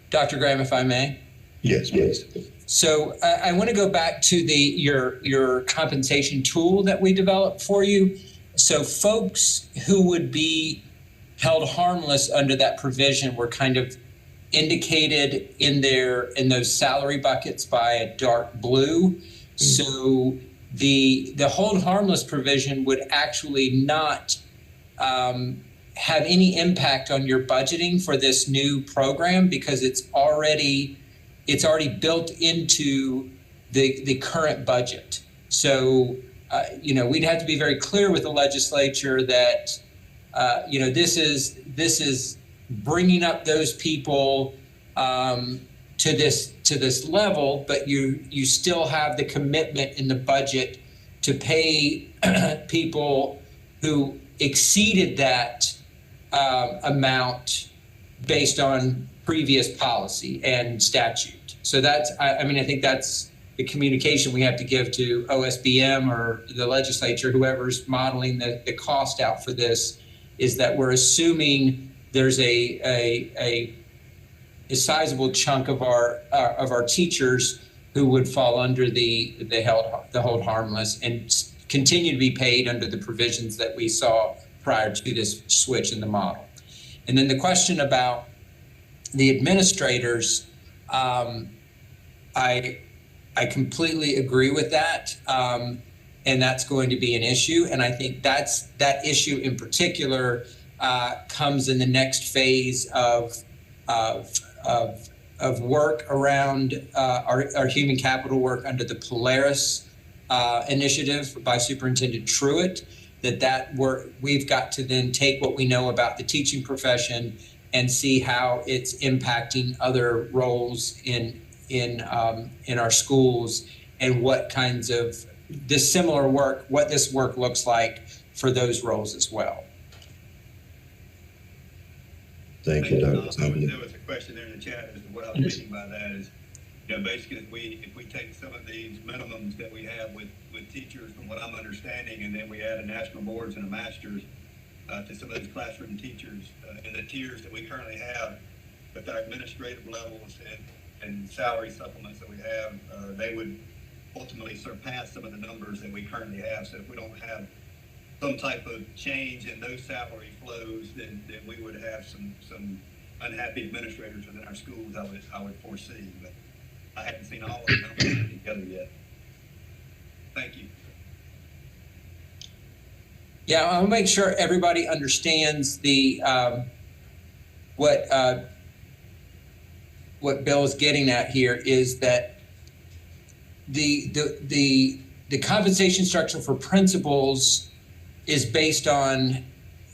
Dr. Graham, if I may. Yes, please. So I want to go back to your compensation tool that we developed for you. So folks who would be held harmless under that provision were kind of indicated in those salary buckets by a dark blue. Mm-hmm. So the hold harmless provision would actually not have any impact on your budgeting for this new program because it's already built into the current budget. So we'd have to be very clear with the legislature that this is bringing up those people to this level, but you still have the commitment in the budget to pay people who exceeded that amount based on previous policy and statute. So I think that's the communication we have to give to OSBM or the legislature, whoever's modeling the cost out for this, is that we're assuming there's a sizable chunk of our teachers who would fall under the hold harmless and continue to be paid under the provisions that we saw prior to this switch in the model. And then the question about the administrators, I completely agree with that, and that's going to be an issue. And I think that issue in particular comes in the next phase of work around our human capital work under the Polaris initiative by Superintendent Truitt. That work, we've got to then take what we know about the teaching profession and see how it's impacting other roles in our schools and what kinds of this similar work, what this work looks like for those roles as well. Thank you, Dr. Thompson. There was a question there in the chat as to what I was meaning by that is, basically if we take some of these minimums that we have with teachers from what I'm understanding, and then we add a national boards and a master's to some of these classroom teachers and the tiers that we currently have with our administrative levels and salary supplements that we have, they would ultimately surpass some of the numbers that we currently have. So if we don't have some type of change in those salary flows, then we would have some unhappy administrators within our schools, I would foresee. But I haven't seen all of the numbers together yet. Thank you. Yeah, I'll make sure everybody understands what Bill is getting at here is that the compensation structure for principals is based on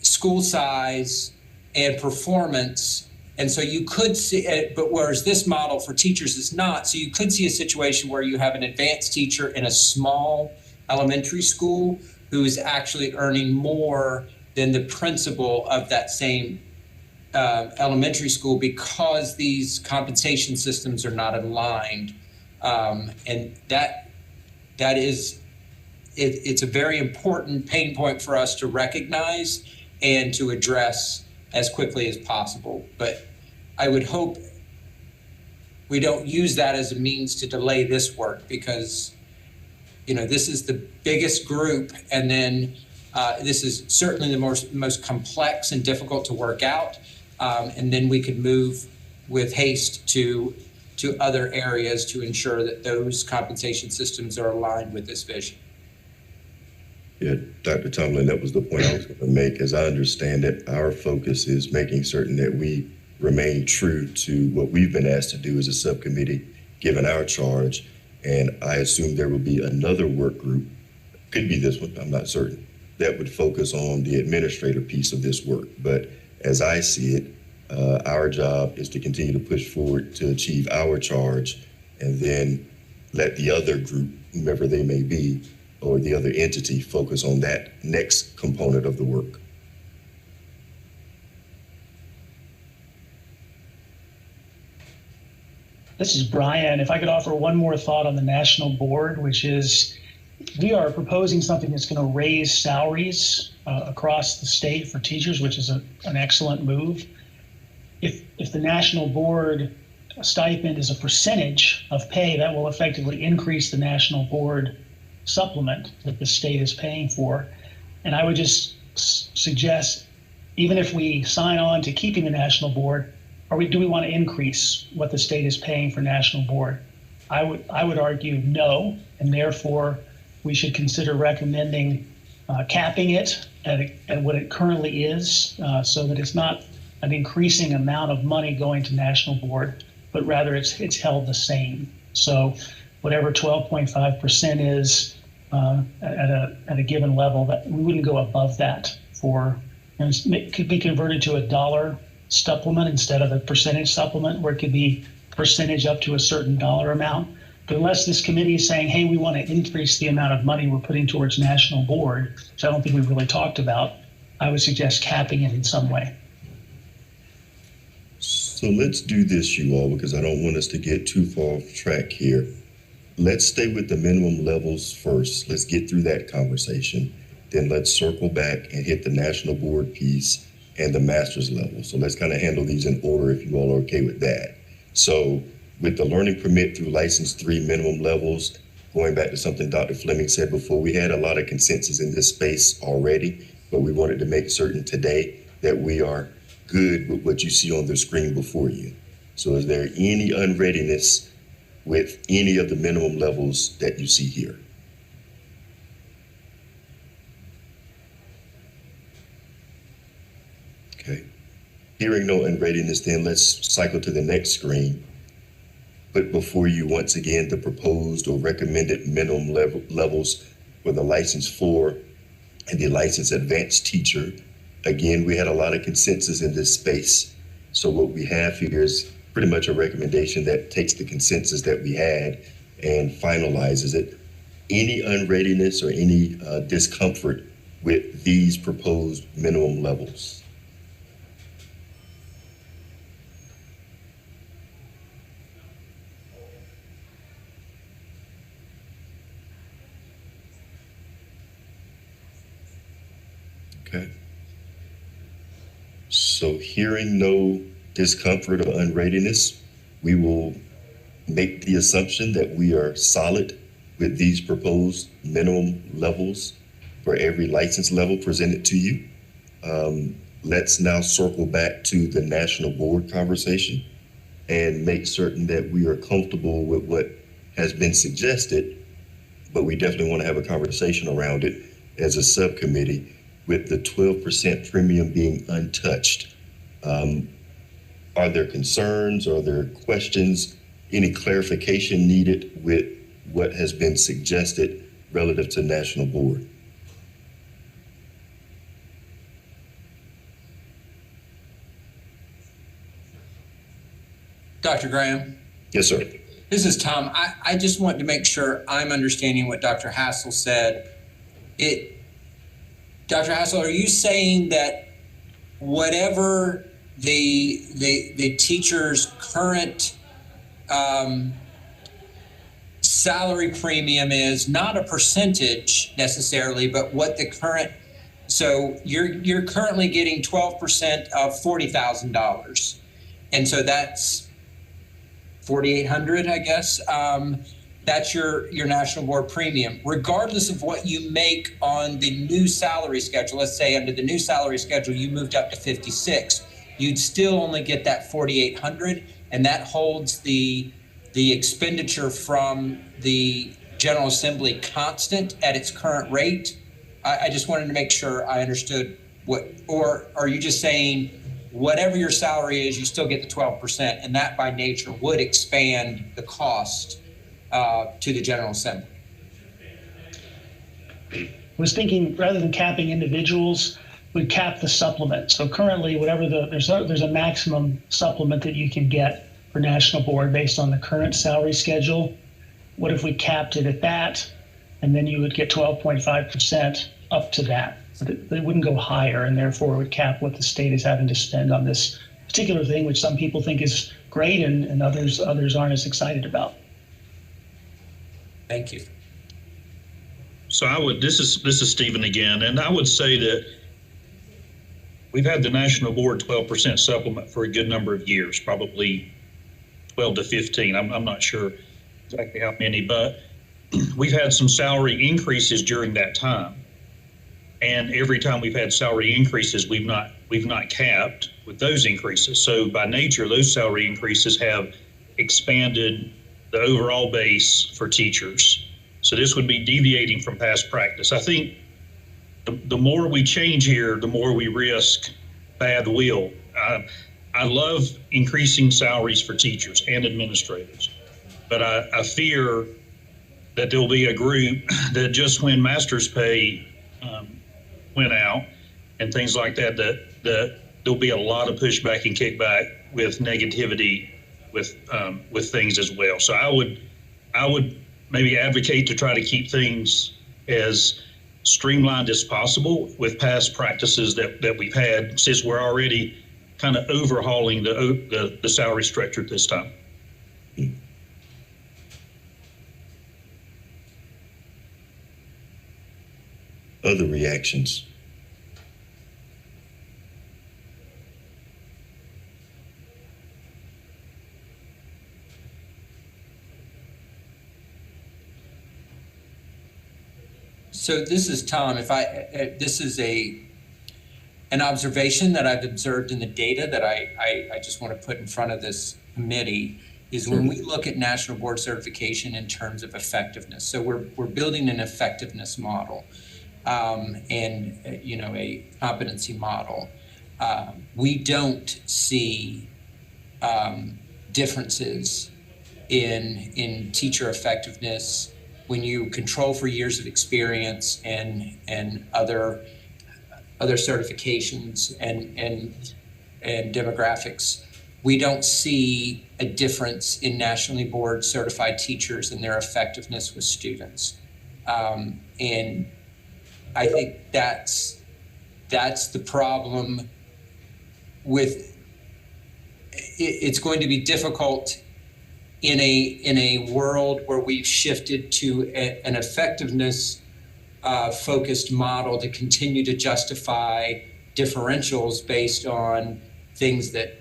school size and performance. And so you could see, but whereas this model for teachers is not, so you could see a situation where you have an advanced teacher in a small elementary school who is actually earning more than the principal of that same elementary school because these compensation systems are not aligned. And that is, it's a very important pain point for us to recognize and to address as quickly as possible. But I would hope we don't use that as a means to delay this work because, this is the biggest group, and then this is certainly the most complex and difficult to work out. And then we could move with haste to other areas to ensure that those compensation systems are aligned with this vision. Yeah, Dr. Tomlin, that was the point I was going to make. As I understand it, our focus is making certain that we remain true to what we've been asked to do as a subcommittee, given our charge. And I assume there will be another work group, could be this one, I'm not certain, that would focus on the administrative piece of this work. But as I see it, our job is to continue to push forward to achieve our charge and then let the other group, whomever they may be, or the other entity focus on that next component of the work. This is Brian. If I could offer one more thought on the national board, which is we are proposing something that's going to raise salaries across the state for teachers, which is an excellent move. if the national board stipend is a percentage of pay, that will effectively increase the national board supplement that the state is paying for. And I would just suggest, even if we sign on to keeping the national board, do we want to increase what the state is paying for national board? I would argue no, and therefore we should consider recommending capping it at what it currently is, so that it's not an increasing amount of money going to national board, but rather it's held the same. So whatever 12.5% is at a given level, that we wouldn't go above that for, and it could be converted to a dollar supplement instead of a percentage supplement, where it could be percentage up to a certain dollar amount. But unless this committee is saying, hey, we want to increase the amount of money we're putting towards national board, which I don't think we've really talked about, I would suggest capping it in some way. So let's do this, you all, because I don't want us to get too far off track here. Let's stay with the minimum levels first. Let's get through that conversation. Then let's circle back and hit the national board piece and the master's level. So let's kind of handle these in order if you all are okay with that. So with the learning permit through license 3 minimum levels, going back to something Dr. Fleming said before, we had a lot of consensus in this space already, but we wanted to make certain today that we are good with what you see on the screen before you. So is there any unreadiness with any of the minimum levels that you see here? Okay. Hearing no unreadiness, then let's cycle to the next screen. Put before you once again the proposed or recommended minimum levels for the license 4 and the licensed advanced teacher. Again, we had a lot of consensus in this space. So what we have here is pretty much a recommendation that takes the consensus that we had and finalizes it. Any unreadiness or any discomfort with these proposed minimum levels? Okay. So hearing no discomfort or unreadiness, we will make the assumption that we are solid with these proposed minimum levels for every license level presented to you. Let's now circle back to the national board conversation and make certain that we are comfortable with what has been suggested, but we definitely want to have a conversation around it as a subcommittee, with the 12% premium being untouched. Are there concerns? Are there questions? Any clarification needed with what has been suggested relative to national board? Dr. Graham? Yes, sir. This is Tom. I just want to make sure I'm understanding what Dr. Hassel said. Dr. Hassel, are you saying that whatever the teacher's current salary premium is, not a percentage necessarily, but what the current, so you're currently getting 12% of $40,000, and so that's $4,800, I guess. That's your national board premium, regardless of what you make on the new salary schedule. Let's say under the new salary schedule, you moved up to 56. You'd still only get that 4,800, and that holds the expenditure from the General Assembly constant at its current rate. I just wanted to make sure I understood what, or are you just saying whatever your salary is, you still get the 12%, and that by nature would expand the cost to the General Assembly? I was thinking, rather than capping individuals, we'd cap the supplement. So currently, whatever there's a maximum supplement that you can get for national board based on the current salary schedule. What if we capped it at that, and then you would get 12.5% up to that? But it wouldn't go higher, and therefore it would cap what the state is having to spend on this particular thing, which some people think is great and others aren't as excited about. Thank you. So this is Stephen again, and I would say that we've had the national board 12% supplement for a good number of years, probably 12 to 15. I'm not sure exactly how many, but we've had some salary increases during that time. And every time we've had salary increases, we've not capped with those increases. So by nature, those salary increases have expanded the overall base for teachers. So this would be deviating from past practice. I think the more we change here, the more we risk bad will. I love increasing salaries for teachers and administrators, but I fear that there'll be a group that just when master's pay went out and things like that, that there'll be a lot of pushback and kickback with negativity with things as well. So I would maybe advocate to try to keep things as streamlined as possible with past practices that we've had, since we're already kind of overhauling the salary structure at this time. Other reactions? So this is Tom. This is an observation that I've observed in the data that I just want to put in front of this committee, is when we look at national board certification in terms of effectiveness. So we're building an effectiveness model and a competency model. We don't see differences in teacher effectiveness when you control for years of experience and other certifications and demographics. We don't see a difference in nationally board certified teachers and their effectiveness with students. And I think that's the problem with it's going to be difficult in a world where we've shifted to an effectiveness focused model to continue to justify differentials based on things that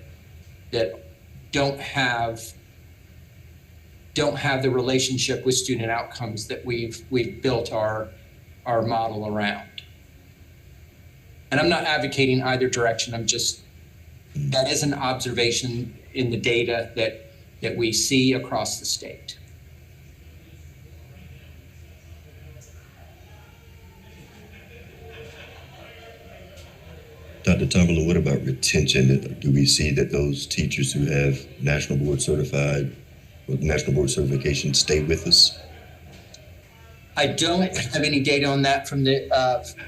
don't have the relationship with student outcomes that we've built our model around. And I'm not advocating either direction. That is an observation in the data that we see across the state. Dr. Tumberland, what about retention? Do we see that those teachers who have national board certified or national board certification stay with us? I don't have any data on that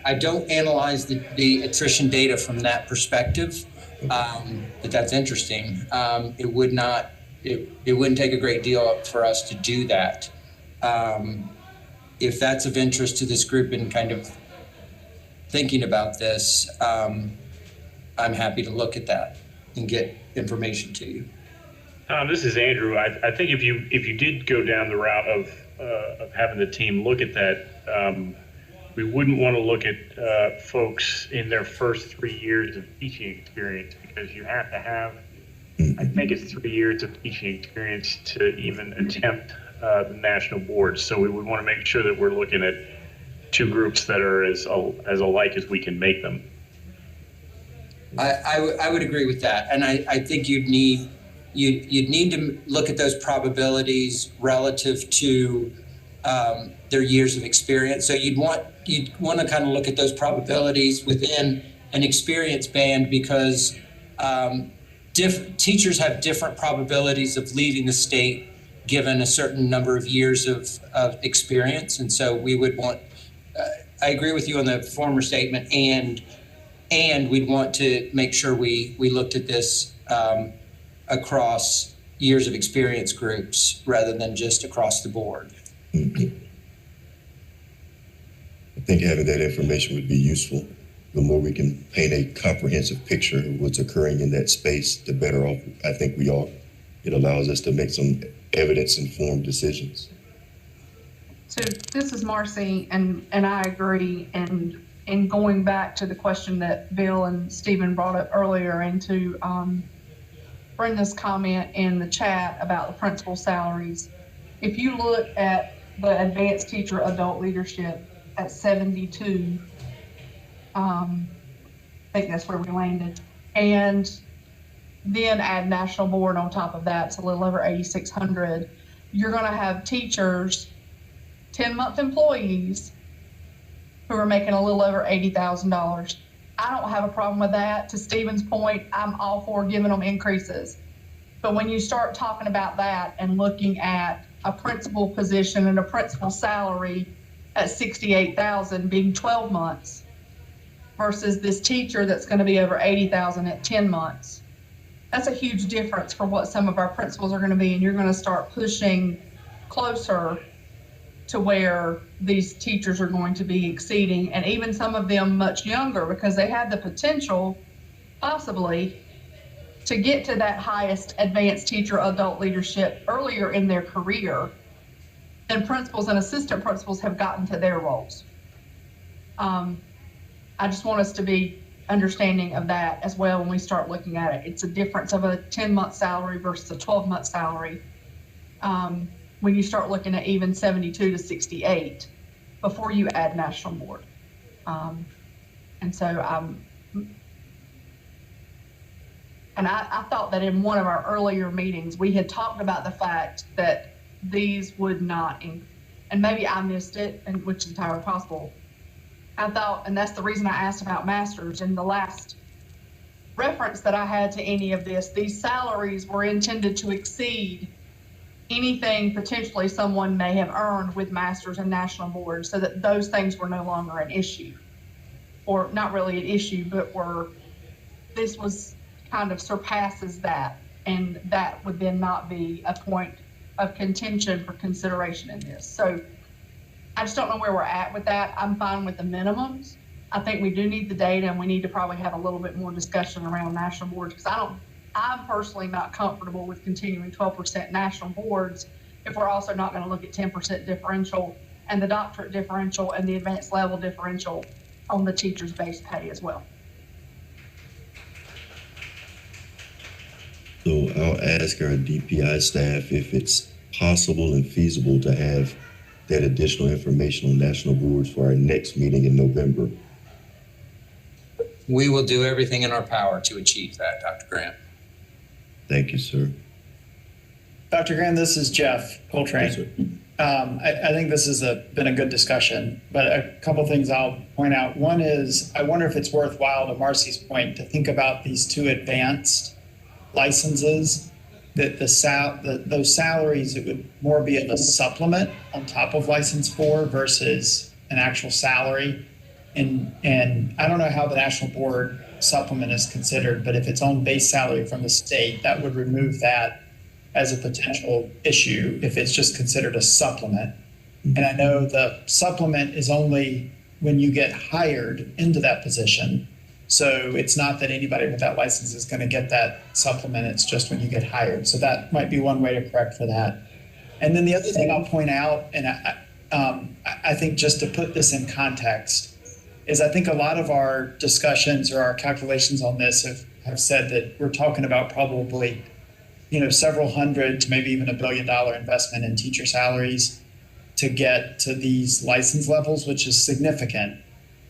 I don't analyze the attrition data from that perspective, but that's interesting. It wouldn't take a great deal for us to do that. If that's of interest to this group and kind of thinking about this, I'm happy to look at that and get information to you. This is Andrew. I think if you did go down the route of having the team look at that, we wouldn't want to look at folks in their first 3 years of teaching experience, because you have to have, I think it's 3 years of teaching experience to even attempt the national board. So we would want to make sure that we're looking at two groups that are as alike as we can make them. I would agree with that, and I think you'd need to look at those probabilities relative to their years of experience. So you'd want to kind of look at those probabilities within an experience band, because teachers have different probabilities of leaving the state given a certain number of years of experience, and so we would want. I agree with you on the former statement, and we'd want to make sure we looked at this across years of experience groups rather than just across the board. I think having that information would be useful. The more we can paint a comprehensive picture of what's occurring in that space, the better off I think we are. It allows us to make some evidence-informed decisions. So this is Marcy, and I agree. And in going back to the question that Bill and Stephen brought up earlier, and to Brenda's comment in the chat about the principal salaries, if you look at the advanced teacher adult leadership at 72, I think that's where we landed, and then add national board on top of that, it's a little over 8,600. You're going to have teachers, 10-month employees, who are making a little over $80,000. I don't have a problem with that. To Stephen's point, I'm all for giving them increases. But when you start talking about that and looking at a principal position and a principal salary at $68,000 being 12 months versus this teacher that's going to be over $80,000 at 10 months, that's a huge difference for what some of our principals are going to be. And you're going to start pushing closer to where these teachers are going to be exceeding, and even some of them much younger, because they have the potential possibly to get to that highest advanced teacher adult leadership earlier in their career than principals and assistant principals have gotten to their roles. I just want us to be understanding of that as well when we start looking at it. It's a difference of a 10-month salary versus a 12-month salary. When you start looking at even 72 to 68 before you add national board. And so, and I thought that in one of our earlier meetings, we had talked about the fact that these would not, and maybe I missed it, and which is entirely possible. I thought, and that's the reason I asked about masters. In the last reference that I had to any of this, these salaries were intended to exceed anything potentially someone may have earned with masters and national boards, so that those things were no longer an issue, or not really an issue, but this was kind of surpasses that, and that would then not be a point of contention for consideration in this. So I just don't know where we're at with that. I'm fine with the minimums. I think we do need the data, and we need to probably have a little bit more discussion around national boards, because I'm personally not comfortable with continuing 12% national boards if we're also not going to look at 10% differential and the doctorate differential and the advanced level differential on the teacher's base pay as well. So I'll ask our DPI staff if it's possible and feasible to have that additional information on national boards for our next meeting in November. We will do everything in our power to achieve that, Dr. Grant. Thank you, sir. Dr. Grant, this is Jeff Coltrane. Yes, sir. I think this has been a good discussion, but a couple things I'll point out. One is, I wonder if it's worthwhile, to Marcy's point, to think about these two advanced licenses, that those salaries, it would more be of a supplement on top of license 4 versus an actual salary. And I don't know how the national board supplement is considered, but if it's on base salary from the state, that would remove that as a potential issue if it's just considered a supplement. And I know the supplement is only when you get hired into that position. So it's not that anybody with that license is going to get that supplement. It's just when you get hired. So that might be one way to correct for that. And then the other thing I'll point out, and I think just to put this in context, is I think a lot of our discussions or our calculations on this have said that we're talking about probably, several hundred to maybe even $1 billion investment in teacher salaries to get to these license levels, which is significant.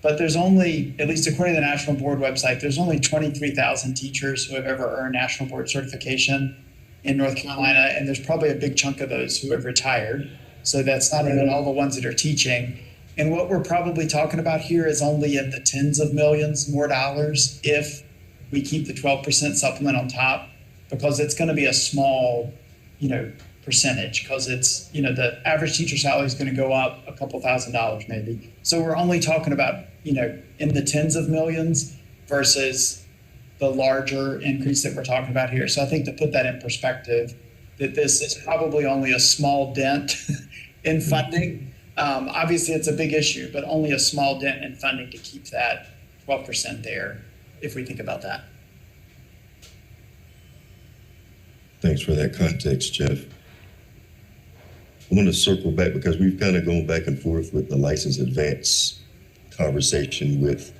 But there's only, at least according to the National Board website, there's only 23,000 teachers who have ever earned National Board certification in North Carolina, and there's probably a big chunk of those who have retired. So that's not even all the ones that are teaching. And what we're probably talking about here is only in the tens of millions more dollars if we keep the 12% supplement on top, because it's going to be a small, percentage, because it's, the average teacher salary is going to go up a couple $1,000s maybe. So we're only talking about, in the tens of millions versus the larger increase that we're talking about here. So I think to put that in perspective, that this is probably only a small dent in funding. Obviously, it's a big issue, but only a small dent in funding to keep that 12% there, if we think about that. Thanks for that context, Jeff. I want to circle back because we've kind of gone back and forth with the license advance conversation with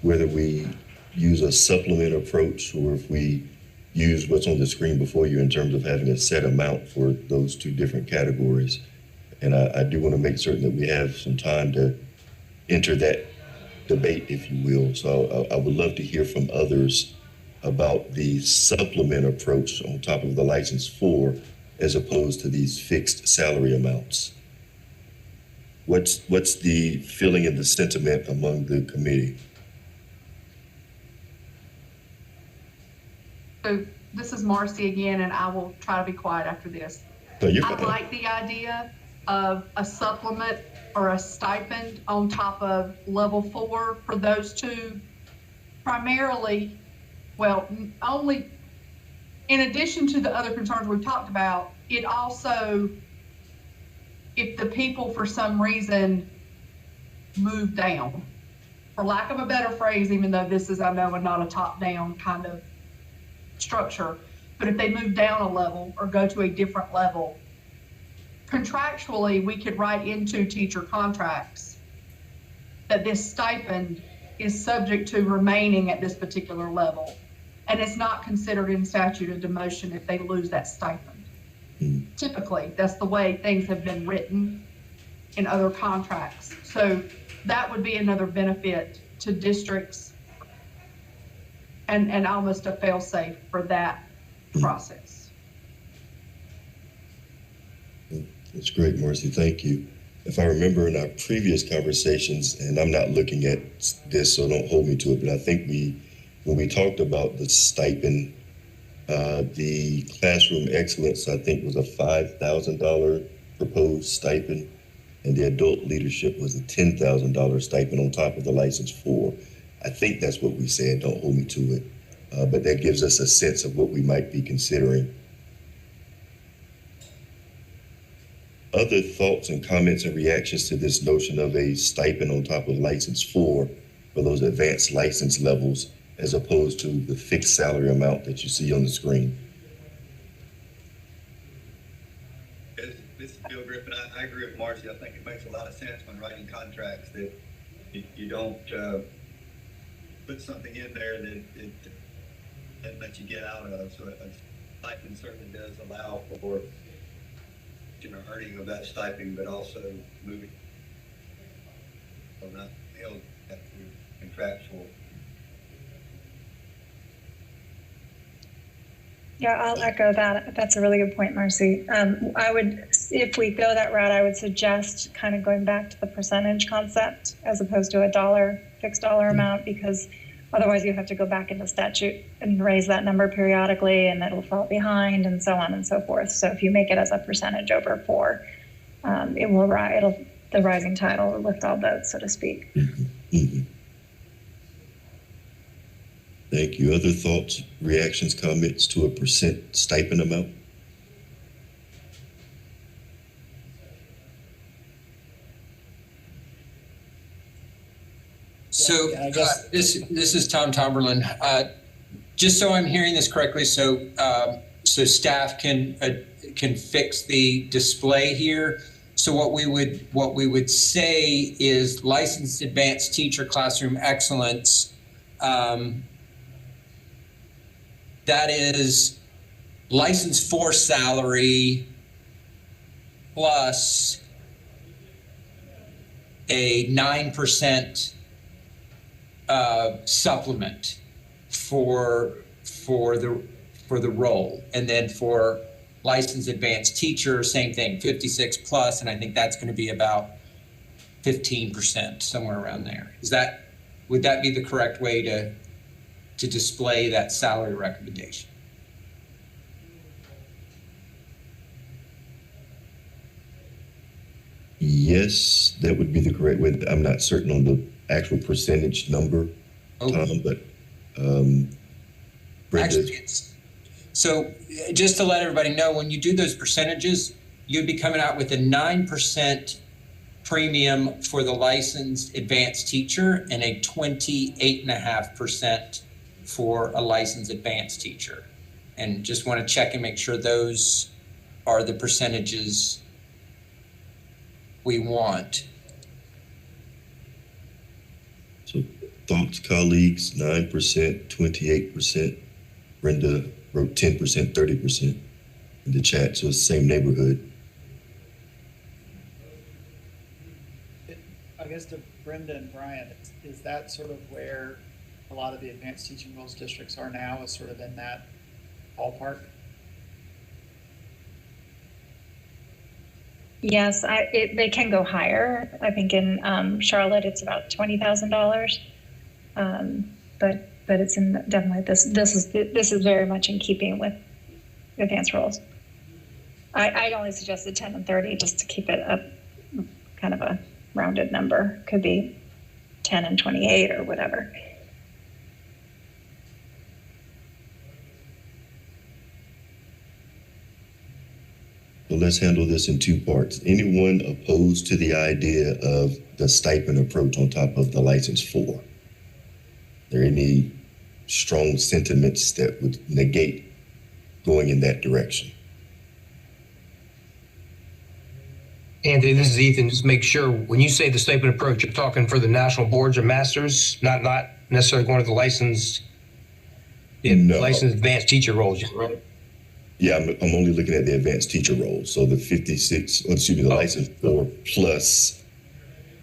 whether we use a supplement approach or if we use what's on the screen before you in terms of having a set amount for those two different categories. And I do want to make certain that we have some time to enter that debate, if you will. So I would love to hear from others about the supplement approach on top of the license 4 as opposed to these fixed salary amounts. What's the feeling and the sentiment among the committee? So this is Marcy again, and I will try to be quiet after this. No, you're I fine. like the idea of a supplement or a stipend on top of level 4 for those two. Primarily, well, only in addition to the other concerns we've talked about, it also, if the people for some reason move down, for lack of a better phrase, even though this is, I know, not a top-down kind of structure, but if they move down a level or go to a different level, contractually, we could write into teacher contracts that this stipend is subject to remaining at this particular level. And it's not considered in statute a demotion if they lose that stipend. Typically, that's the way things have been written in other contracts. So that would be another benefit to districts and almost a fail-safe for that process. That's great, Marcy. Thank you. If I remember in our previous conversations, and I'm not looking at this, so don't hold me to it, but I think when we talked about the stipend, the classroom excellence, I think, was a $5,000 proposed stipend, and the adult leadership was a $10,000 stipend on top of the license 4. I think that's what we said. Don't hold me to it. But that gives us a sense of what we might be considering. Other thoughts and comments and reactions to this notion of a stipend on top of license 4 for those advanced license levels, as opposed to the fixed salary amount that you see on the screen? This is Bill Griffin. I agree with Marcy. I think it makes a lot of sense when writing contracts that you don't put something in there that lets you get out of. So a stipend certainly does allow for earning of that stipend, but also moving, not held at contractual. Yeah, I'll echo that. That's a really good point, Marcy. I would, if we go that route, I would suggest kind of going back to the percentage concept as opposed to a fixed dollar amount, because otherwise you have to go back into statute and raise that number periodically, and it'll fall behind and so on and so forth. So if you make it as a percentage over 4, the rising tide will lift all boats, so to speak. Thank you. Other thoughts, reactions, comments to a percent stipend amount? So this is Tom Tomberlin. Just so I'm hearing this correctly, so staff can fix the display here. So what we would say is licensed advanced teacher classroom excellence. That is license 4 salary plus a 9% supplement for the role, and then for licensed advanced teacher, same thing, 56 plus, and I think that's going to be about 15%, somewhere around there. Would that be the correct way to display that salary recommendation? Yes, that would be the correct way. I'm not certain on the actual percentage number, Tom, but Brenda. Actually, so just to let everybody know, when you do those percentages, you'd be coming out with a 9% premium for the licensed advanced teacher and a 28.5% for a licensed advanced teacher. And just want to check and make sure those are the percentages we want. Thoughts, colleagues? 9%, 28%. Brenda wrote 10%, 30% in the chat, so it's the same neighborhood. I guess to Brenda and Brian, is that sort of where a lot of the advanced teaching roles districts are now, is sort of in that ballpark? Yes, they can go higher. I think in Charlotte it's about $20,000, but it's in definitely this is very much in keeping with advanced roles. I'd only suggested 10 and 30 just to keep it up, kind of a rounded number. Could be 10 and 28 or whatever. So let's handle this in two parts. Anyone opposed to the idea of the stipend approach on top of the license 4? Are there any strong sentiments that would negate going in that direction? Anthony, this is Ethan. Just make sure when you say the stipend approach, you're talking for the national boards or masters, not necessarily going to the licensed advanced teacher roles, right? Yeah, I'm only looking at the advanced teacher role. So the 56, the license 4 plus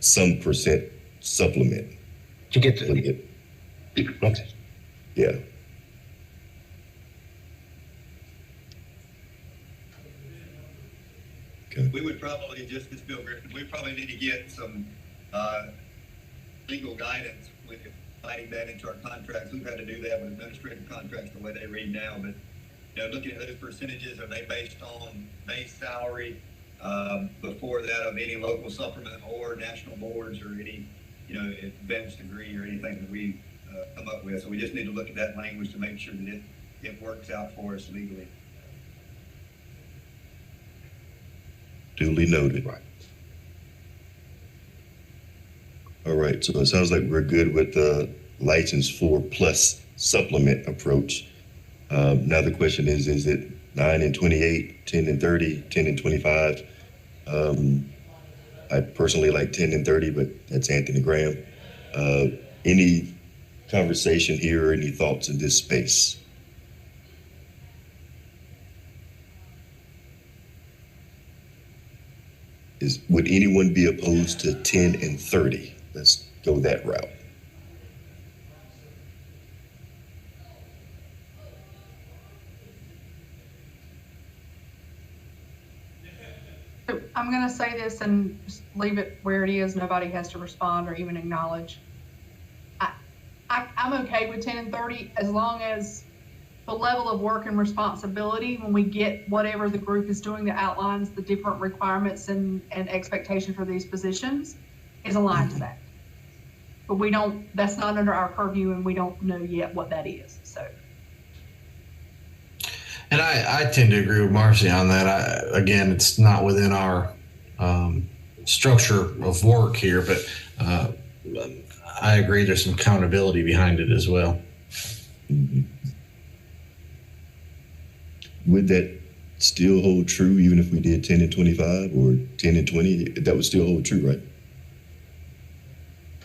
some percent supplement. To get to okay. Yeah. Okay. We would probably, just as Bill Griffin, we probably need to get some legal guidance with writing that into our contracts. We've had to do that with administrative contracts the way they read now, but looking at those percentages, are they based on base salary before that of any local supplement or national boards or any, advanced degree or anything that we come up with? So we just need to look at that language to make sure that it works out for us legally. Duly noted. Right. All right, so it sounds like we're good with the license 4 plus supplement approach. Now the question is it 9 and 28, 10 and 30, 10 and 25? I personally like 10 and 30, but that's Anthony Graham. Any conversation here or any thoughts in this space? Would anyone be opposed to 10 and 30? Let's go that route. So I'm going to say this and just leave it where it is. Nobody has to respond or even acknowledge. I'm okay with 10 and 30 as long as the level of work and responsibility when we get whatever the group is doing that outlines the different requirements and expectation for these positions is aligned to that. But that's not under our purview and we don't know yet what that is, so. And I tend to agree with Marcy on that. Again, it's not within our structure of work here, but I agree there's some accountability behind it as well. Mm-hmm. Would that still hold true even if we did 10 and 25 or 10 and 20? That would still hold true, right?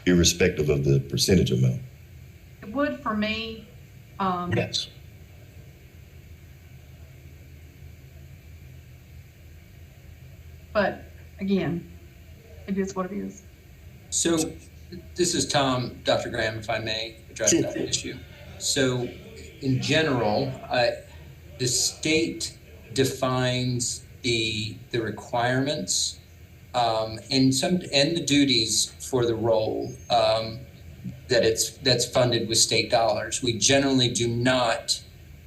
Irrespective of the percentage amount. It would for me. Yes. But again, it is what it is. So this is Tom, Dr. Graham, if I may address that issue. So in general, the state defines the requirements and the duties for the role that's funded with state dollars. We generally do not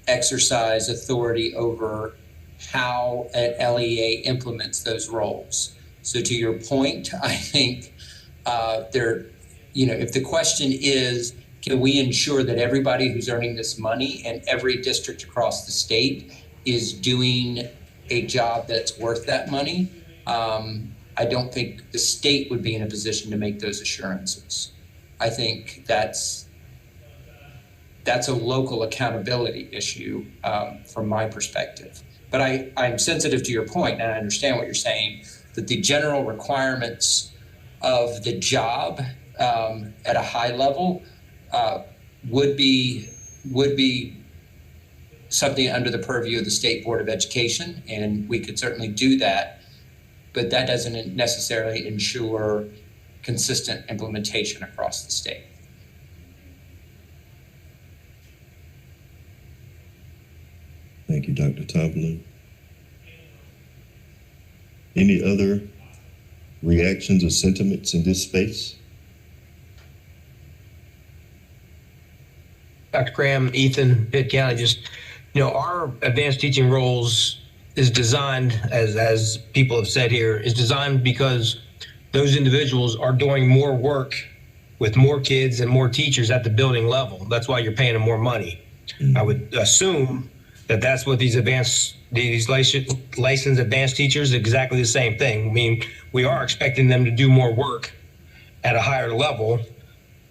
exercise authority over how an LEA implements those roles. So to your point, I think if the question is, can we ensure that everybody who's earning this money and every district across the state is doing a job that's worth that money? I don't think the state would be in a position to make those assurances. I think that's a local accountability issue from my perspective. But I'm sensitive to your point, and I understand what you're saying, that the general requirements of the job at a high level would be something under the purview of the State Board of Education, and we could certainly do that, but that doesn't necessarily ensure consistent implementation across the state. Thank you, Dr. Tomlin. Any other reactions or sentiments in this space? Dr. Graham, Ethan, Pitt County, just, our advanced teaching roles is designed, as people have said here, is designed because those individuals are doing more work with more kids and more teachers at the building level. That's why you're paying them more money. I would assume that that's what these licensed advanced teachers, exactly the same thing. I mean, we are expecting them to do more work at a higher level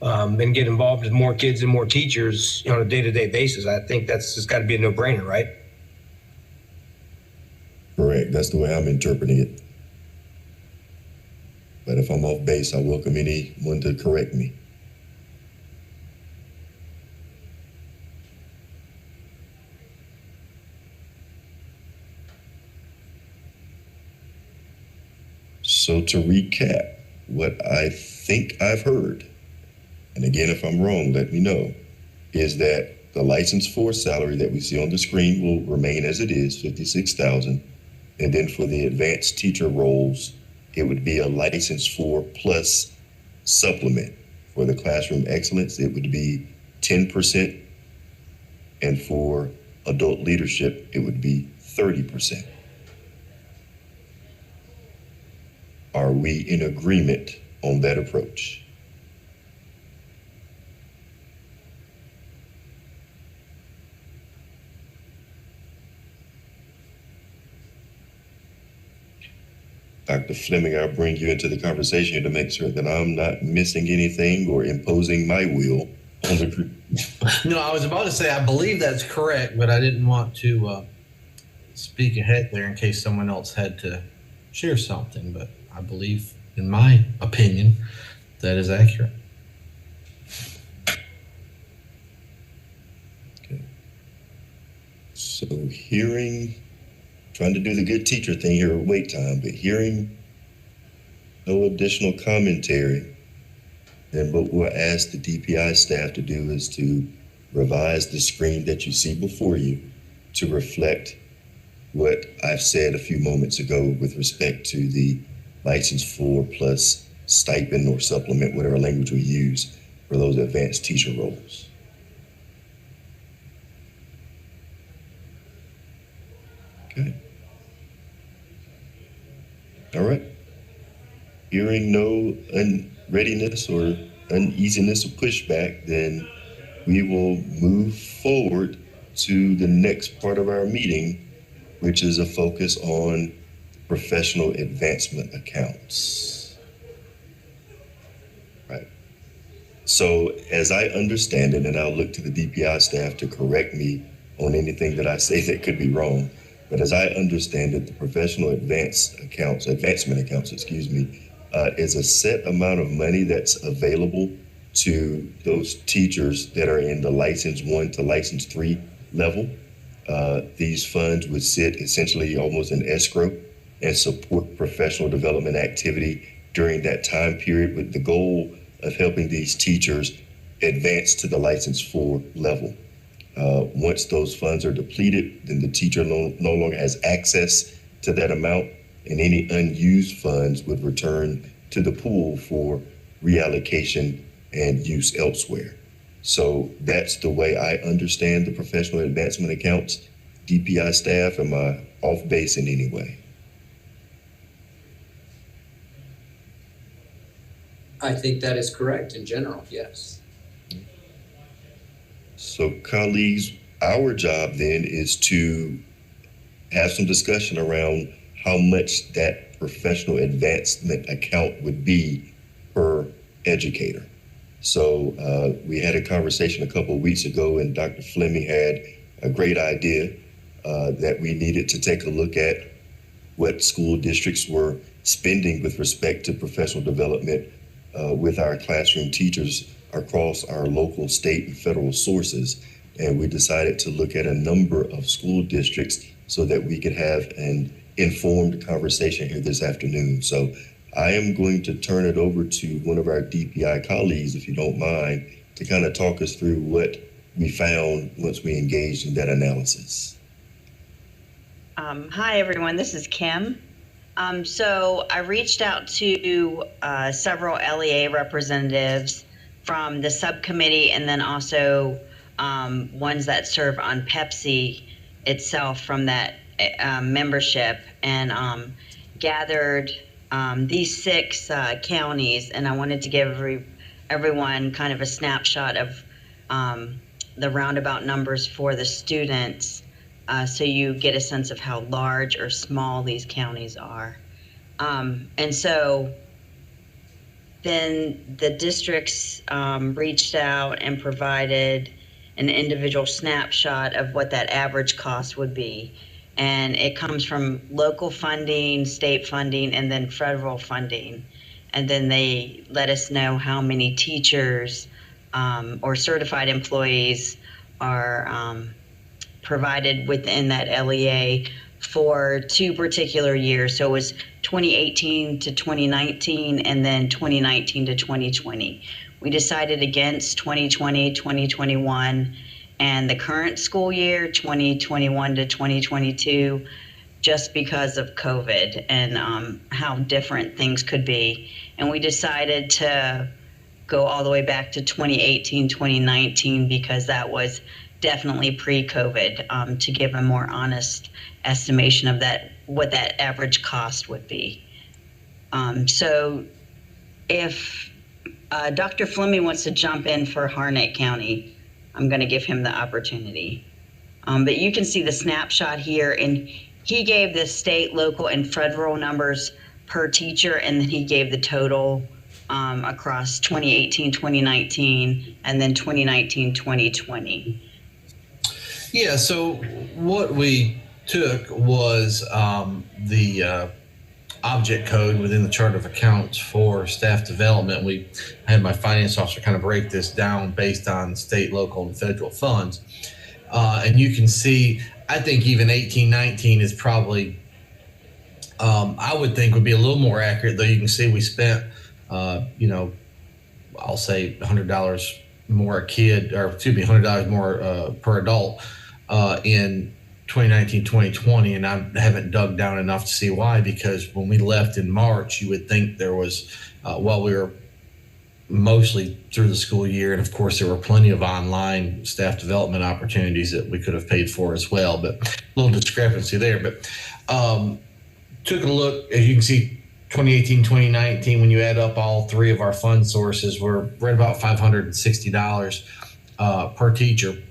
and get involved with more kids and more teachers on a day-to-day basis. I think that's just got to be a no-brainer, right? Correct. That's the way I'm interpreting it. But if I'm off base, I welcome anyone to correct me. So to recap, what I think I've heard, and again, if I'm wrong, let me know, is that the license 4 salary that we see on the screen will remain as it is, $56,000. And then for the advanced teacher roles, it would be a license 4 plus supplement. For the classroom excellence, it would be 10%. And for adult leadership, it would be 30%. Are we in agreement on that approach? Dr. Fleming, I'll bring you into the conversation to make sure that I'm not missing anything or imposing my will on the group. No, I was about to say, I believe that's correct, but I didn't want to speak ahead there in case someone else had to share something. But I believe, in my opinion, that is accurate. Okay. So trying to do the good teacher thing here at wait time, but hearing no additional commentary, then what we'll ask the DPI staff to do is to revise the screen that you see before you to reflect what I've said a few moments ago with respect to the license 4 plus stipend or supplement, whatever language we use for those advanced teacher roles. Okay. All right. Hearing no unreadiness or uneasiness or pushback, then we will move forward to the next part of our meeting, which is a focus on professional advancement accounts. Right. So as I understand it, and I'll look to the DPI staff to correct me on anything that I say that could be wrong, but as I understand it, the professional advancement accounts, is a set amount of money that's available to those teachers that are in the license 1 to license 3 level. These funds would sit essentially almost in escrow and support professional development activity during that time period, with the goal of helping these teachers advance to the license 4 level. Once those funds are depleted, then the teacher no longer has access to that amount, and any unused funds would return to the pool for reallocation and use elsewhere. So that's the way I understand the professional advancement accounts. DPI staff, am I off base in any way? I think that is correct in general, yes. So colleagues, our job then is to have some discussion around how much that professional advancement account would be per educator. So we had a conversation a couple of weeks ago, and Dr. Fleming had a great idea that we needed to take a look at what school districts were spending with respect to professional development with our classroom teachers across our local, state, and federal sources. And we decided to look at a number of school districts so that we could have an informed conversation here this afternoon. So I am going to turn it over to one of our DPI colleagues, if you don't mind, to kind of talk us through what we found once we engaged in that analysis. Hi, everyone. This is Kim. So I reached out to several LEA representatives from the subcommittee and then also ones that serve on PEPSC itself from that membership, and gathered these 6 counties, and I wanted to give everyone kind of a snapshot of the roundabout numbers for the students, so you get a sense of how large or small these counties are. And so then the districts reached out and provided an individual snapshot of what that average cost would be. And it comes from local funding, state funding, and then federal funding. And then they let us know how many teachers or certified employees are provided within that LEA for 2 particular years. So it was 2018 to 2019 and then 2019 to 2020. We decided against 2020, 2021, and the current school year, 2021 to 2022, just because of COVID and how different things could be. And we decided to go all the way back to 2018, 2019, because that was definitely pre-COVID, to give a more honest estimation of that, what that average cost would be. So if Dr. Fleming wants to jump in for HARNETT County, I'm going to give him the opportunity. But you can see the snapshot here, and he gave the state, local, and federal numbers per teacher, and then he gave the total across 2018, 2019, and then 2019, 2020. Yeah, so what we took was the object code within the chart of accounts for staff development. We had my finance officer kind of break this down based on state, local, and federal funds. And you can see, I think even 18-19 is probably, I would think would be a little more accurate, though you can see we spent, you know, I'll say $100 more a kid, or excuse me, $100 more per adult in 2019, 2020, and I haven't dug down enough to see why, because when we left in March, you would think there was, while we were mostly through the school year, and of course there were plenty of online staff development opportunities that we could have paid for as well, but a little discrepancy there. But took a look, as you can see, 2018, 2019, when you add up all 3 of our fund sources, we're right about $560 per teacher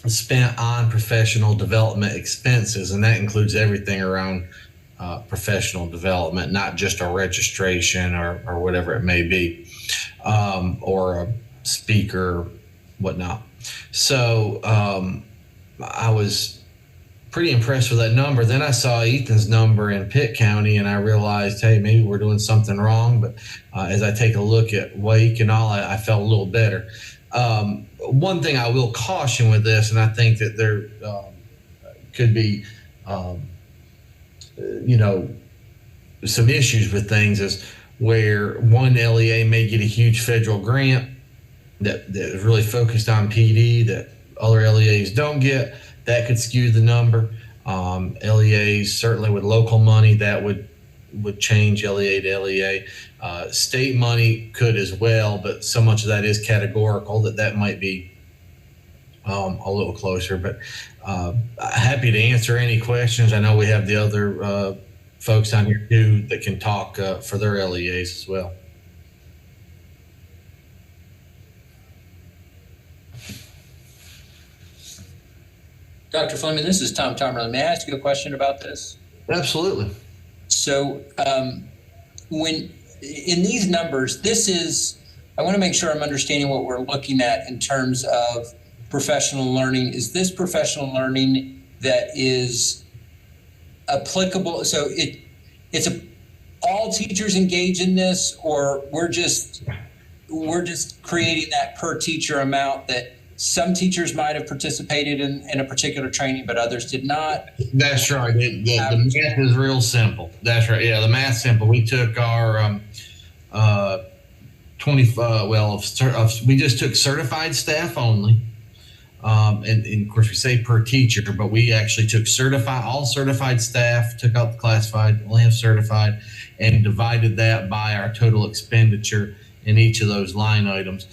spent on professional development expenses, and that includes everything around professional development, not just our registration or whatever it may be, or a speaker, whatnot. So I was pretty impressed with that number. Then I saw Ethan's number in Pitt County, and I realized, hey, maybe we're doing something wrong. But as I take a look at Wake and all, I felt a little better. One thing I will caution with this, and I think that there could be, you know, some issues with things, is where one LEA may get a huge federal grant that is really focused on PD that other LEAs don't get. That could skew the number. LEAs, certainly with local money, that would change LEA to LEA. State money could as well, but so much of that is categorical that might be a little closer. But happy to answer any questions. I know we have the other folks on here too that can talk for their LEAs as well. Dr. Fleming, this is Tom Tomerlin. May I ask you a question about this? Absolutely. So when in these numbers, this is, I want to make sure I'm understanding what we're looking at in terms of professional learning. Is this professional learning that is applicable? So all teachers engage in this, or we're just creating that per teacher amount that some teachers might have participated in a particular training, but others did not. That's right. The math is real simple. That's right. Yeah, the math's simple. We took our 25. We just took certified staff only, and of course we say per teacher, but we actually took all certified staff, took out the classified, only have certified, and divided that by our total expenditure in each of those line items,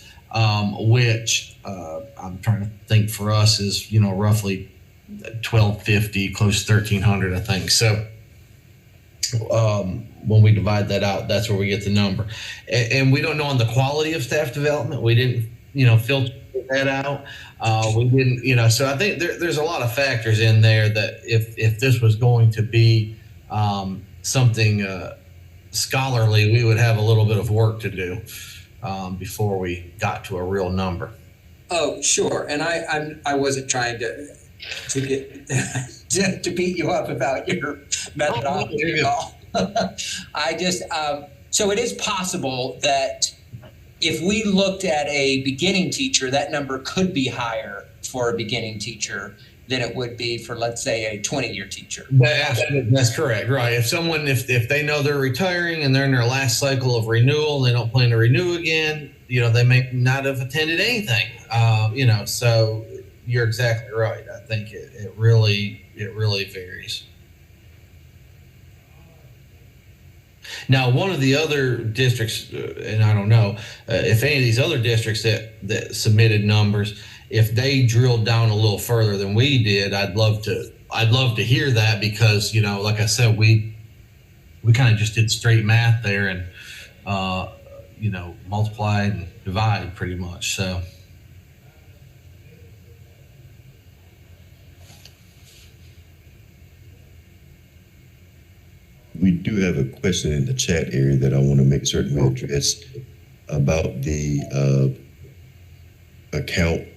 which I'm trying to think for us is roughly $1,250, close to $1,300, I think. So when we divide that out, that's where we get the number. And we don't know on the quality of staff development. We didn't filter that out. We didn't so I think there's a lot of factors in there that if this was going to be something scholarly, we would have a little bit of work to do before we got to a real number. Oh, sure. And I wasn't trying to get to beat you up about your methodology at all. I just so it is possible that if we looked at a beginning teacher, that number could be higher for a beginning teacher than it would be for, let's say, a 20-year teacher. That's correct, right? If they know they're retiring and they're in their last cycle of renewal, they don't plan to renew again, they may not have attended anything, so you're exactly right. I think it really varies. Now, one of the other districts, and I don't know if any of these other districts that submitted numbers, if they drilled down a little further than we did, I'd love to hear that, because like I said, we kind of just did straight math there and multiply and divide pretty much. So. We do have a question in the chat area that I want to make certain we address about the account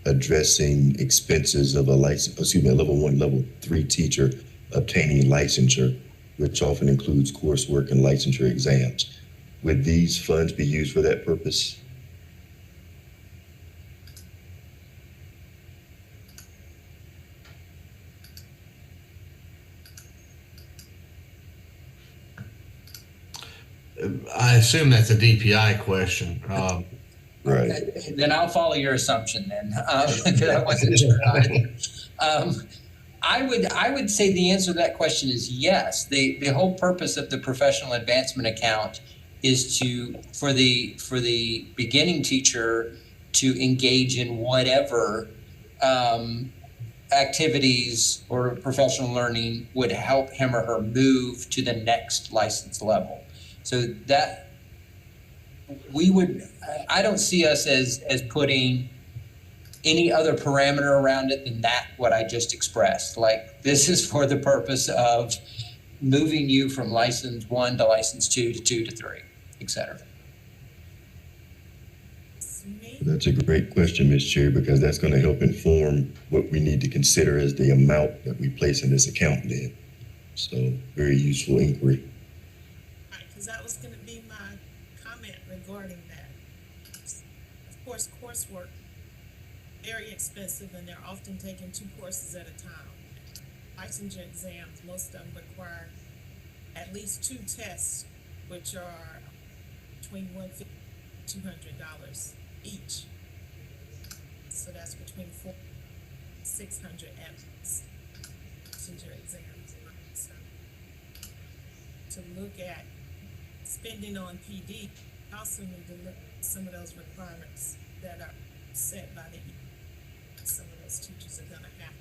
addressing expenses of a level 1, level 3 teacher obtaining licensure, which often includes coursework and licensure exams. Would these funds be used for that purpose? I assume that's a DPI question. Right. Then I'll follow your assumption then. I wasn't sure. I would say the answer to that question is yes. The whole purpose of the professional advancement account is for the beginning teacher to engage in whatever activities or professional learning would help him or her move to the next license level. So that I don't see us as putting any other parameter around it than what I just expressed. Like, this is for the purpose of moving you from license 1 to license 2 to 2 to 3, et cetera. That's a great question, Ms. Chair, because that's going to help inform what we need to consider as the amount that we place in this account then. So, very useful inquiry. Because that was going to be my comment regarding that. Of course, coursework, very expensive, and they're often taking 2 courses at a time. Licensure exams, most of them require at least 2 tests, which are between $150 and $200 each. So that's between $400 and $600 at least. Licensure exams. So to look at spending on PD, also need to look at some of those requirements that are set by the some of those teachers are going to have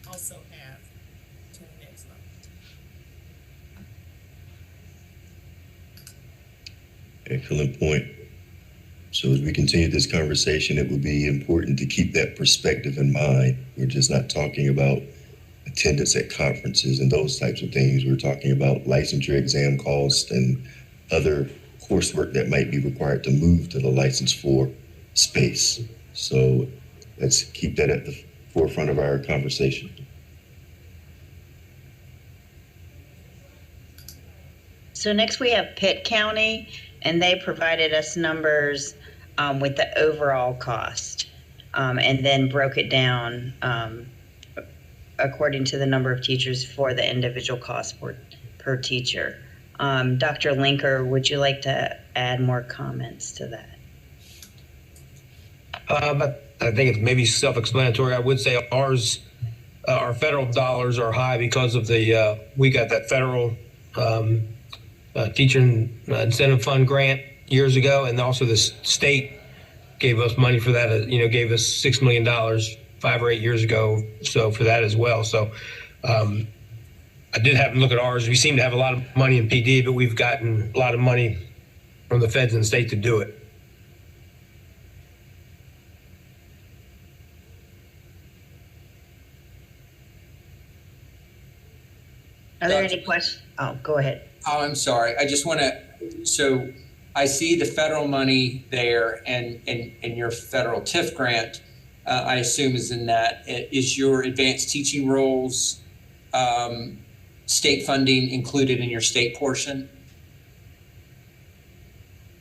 to also have to the next level. Excellent point. So as we continue this conversation, it will be important to keep that perspective in mind. We're just not talking about attendance at conferences and those types of things. We're talking about licensure exam costs and other coursework that might be required to move to the license 4 space. So let's keep that at the forefront of our conversation. So next we have Pitt County, and they provided us numbers with the overall cost, and then broke it down according to the number of teachers for the individual cost per teacher. Dr. Linker, would you like to add more comments to that? But I think it's maybe self-explanatory. I would say ours, our federal dollars are high because of the, we got that federal teacher incentive fund grant years ago, and also the state gave us money for that, gave us $6 million 5 or 8 years ago, so for that as well. So I did have to look at ours. We seem to have a lot of money in PD, but we've gotten a lot of money from the feds and the state to do it. Are there any questions? Oh, go ahead. Oh, I'm sorry. I just want to, so I see the federal money there and your federal TIF grant, I assume is in that. Is your advanced teaching roles state funding included in your state portion?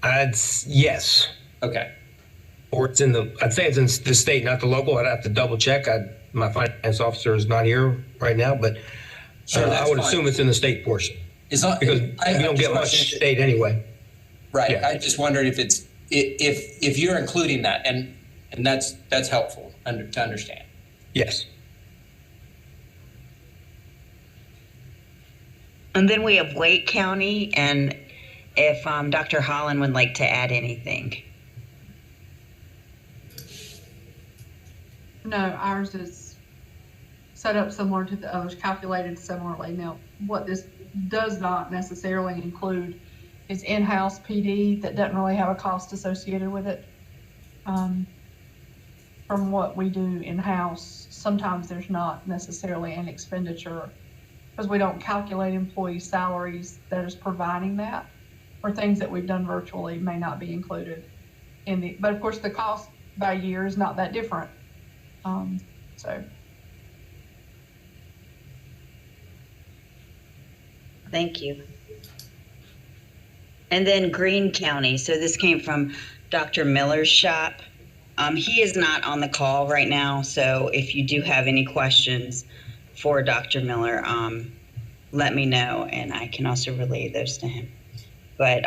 Yes. Okay. Or it's in the, I'd say it's in the state, not the local. I'd have to double check. My finance officer is not here right now, but sure, I would assume it's in the state portion. It's not, because we don't get much state anyway. Right. Yeah. I just wondered if it's if you're including that, and that's helpful to understand. Yes. And then we have Wake County, and if Dr. Holland would like to add anything. No, ours is set up similar to the others, calculated similarly. Now, what this does not necessarily include is in-house PD that doesn't really have a cost associated with it. From what we do in-house, sometimes there's not necessarily an expenditure because we don't calculate employee salaries that is providing that, or things that we've done virtually may not be included in the, but of course the cost by year is not that different. So. Thank you. And then Greene County. So this came from Dr. Miller's shop. He is not on the call right now, so if you do have any questions for Dr. Miller, let me know, and I can also relay those to him. But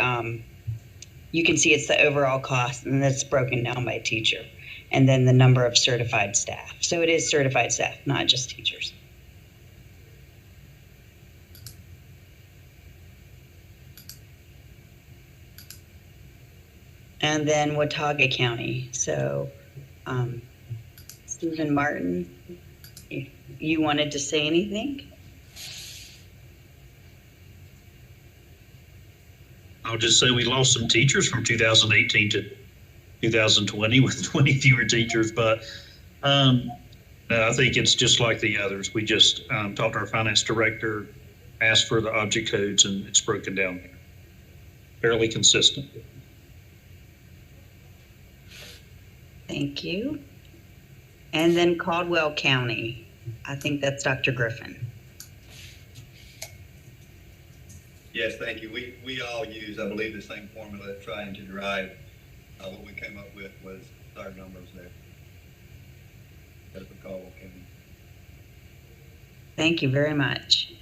you can see it's the overall cost, and that's broken down by teacher, and then the number of certified staff. So it is certified staff, not just teachers. And then Watauga County. So, Stephen Martin, you wanted to say anything? I'll just say we lost some teachers from 2018 to 2020 with 20 fewer teachers, but I think it's just like the others. We just talked to our finance director, asked for the object codes, and it's broken down there. Fairly consistent. Thank you. And then Caldwell County. I think that's Dr. Griffin. Yes, thank you. We all use, I believe, the same formula trying to derive what we came up with was our numbers there. That's for Caldwell County. Thank you very much.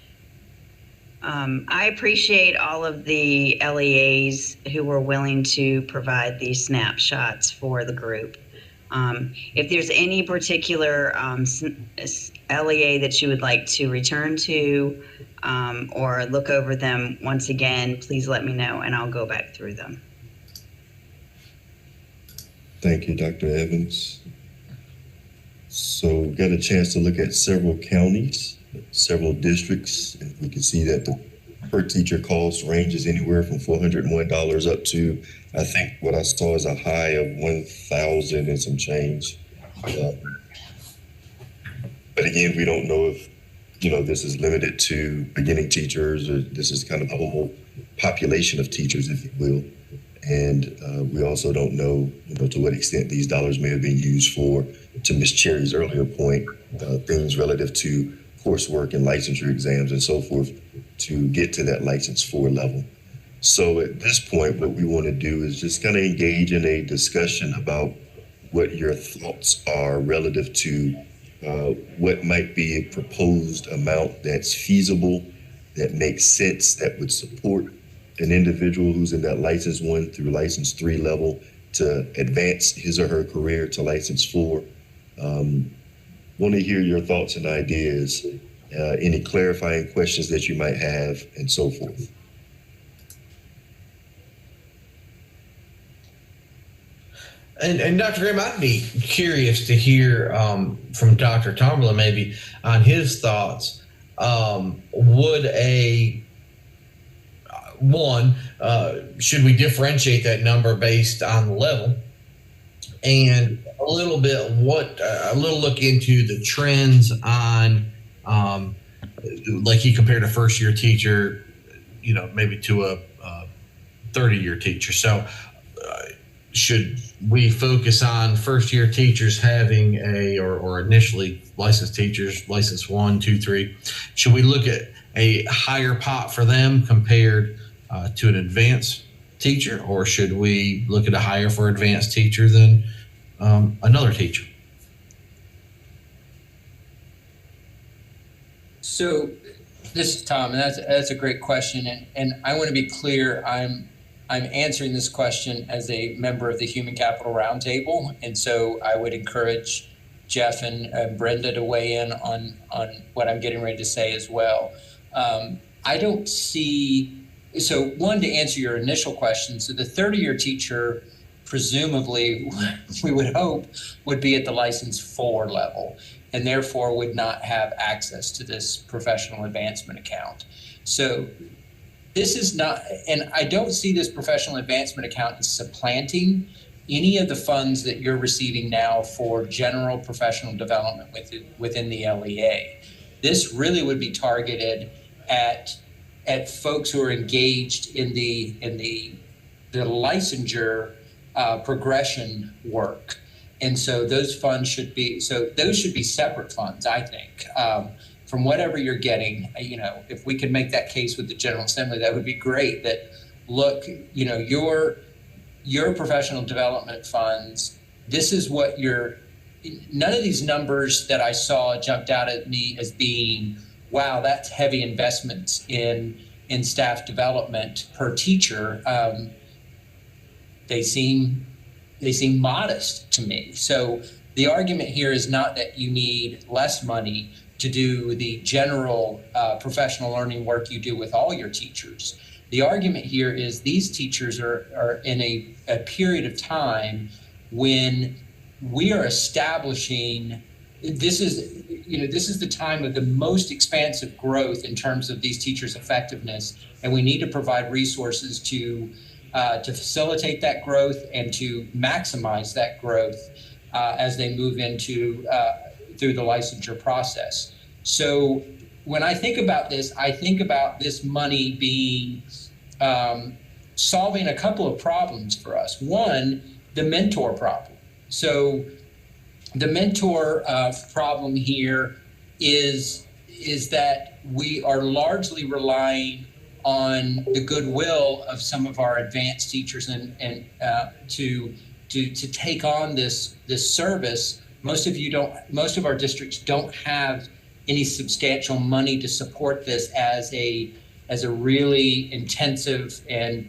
I appreciate all of the LEAs who were willing to provide these snapshots for the group. If there's any particular LEA that you would like to return to or look over them once again, please let me know and I'll go back through them. Thank you, Dr. Evans. So we got a chance to look at several counties, several districts, and we can see that the per teacher cost ranges anywhere from $401 up to, I think what I saw is a high of 1,000 and some change. But again, we don't know if, this is limited to beginning teachers, or this is kind of the whole population of teachers, if you will. And we also don't know, to what extent these dollars may have been used for, to Ms. Cherry's earlier point, things relative to coursework and licensure exams and so forth to get to that license 4 level. So at this point, what we want to do is just kind of engage in a discussion about what your thoughts are relative to what might be a proposed amount that's feasible, that makes sense, that would support an individual who's in that license 1 through license 3 level to advance his or her career to license 4. Want to hear your thoughts and ideas, any clarifying questions that you might have, and so forth. And Dr. Graham, I'd be curious to hear from Dr. Tomberlin maybe on his thoughts. Would should we differentiate that number based on the level? And a little look into the trends on, like he compared a first-year teacher, maybe to a 30-year teacher. So should we focus on first-year teachers having or initially licensed teachers, license 1, 2, 3? Should we look at a higher pot for them compared to an advanced teacher, or should we look at a higher for advanced teacher than another teacher? So this is Tom, and that's a great question, and I want to be clear. I'm answering this question as a member of the Human Capital Roundtable, and so I would encourage Jeff and Brenda to weigh in on what I'm getting ready to say as well. I don't see, so one, to answer your initial question, so the 30-year teacher, presumably, we would hope, would be at the license 4 level, and therefore would not have access to this professional advancement account. So this is not, and I don't see this professional advancement account as supplanting any of the funds that you're receiving now for general professional development within the LEA. This really would be targeted at folks who are engaged in the licensure progression work. And so those funds should be separate funds, I think. From whatever you're getting, if we can make that case with the General Assembly, that would be great. That, look, your professional development funds, this is what none of these numbers that I saw jumped out at me as being, wow, that's heavy investments in staff development per teacher. They seem modest to me. So the argument here is not that you need less money to do the general professional learning work you do with all your teachers. The argument here is these teachers are in a period of time when we are establishing, this is the time of the most expansive growth in terms of these teachers' effectiveness, and we need to provide resources to facilitate that growth and to maximize that growth as they move into through the licensure process. So when I think about this, I think about this money being solving a couple of problems for us. One, the mentor problem. So the mentor problem here is that we are largely relying on the goodwill of some of our advanced teachers and to take on this service. Most of our districts don't have any substantial money to support this as a really intensive and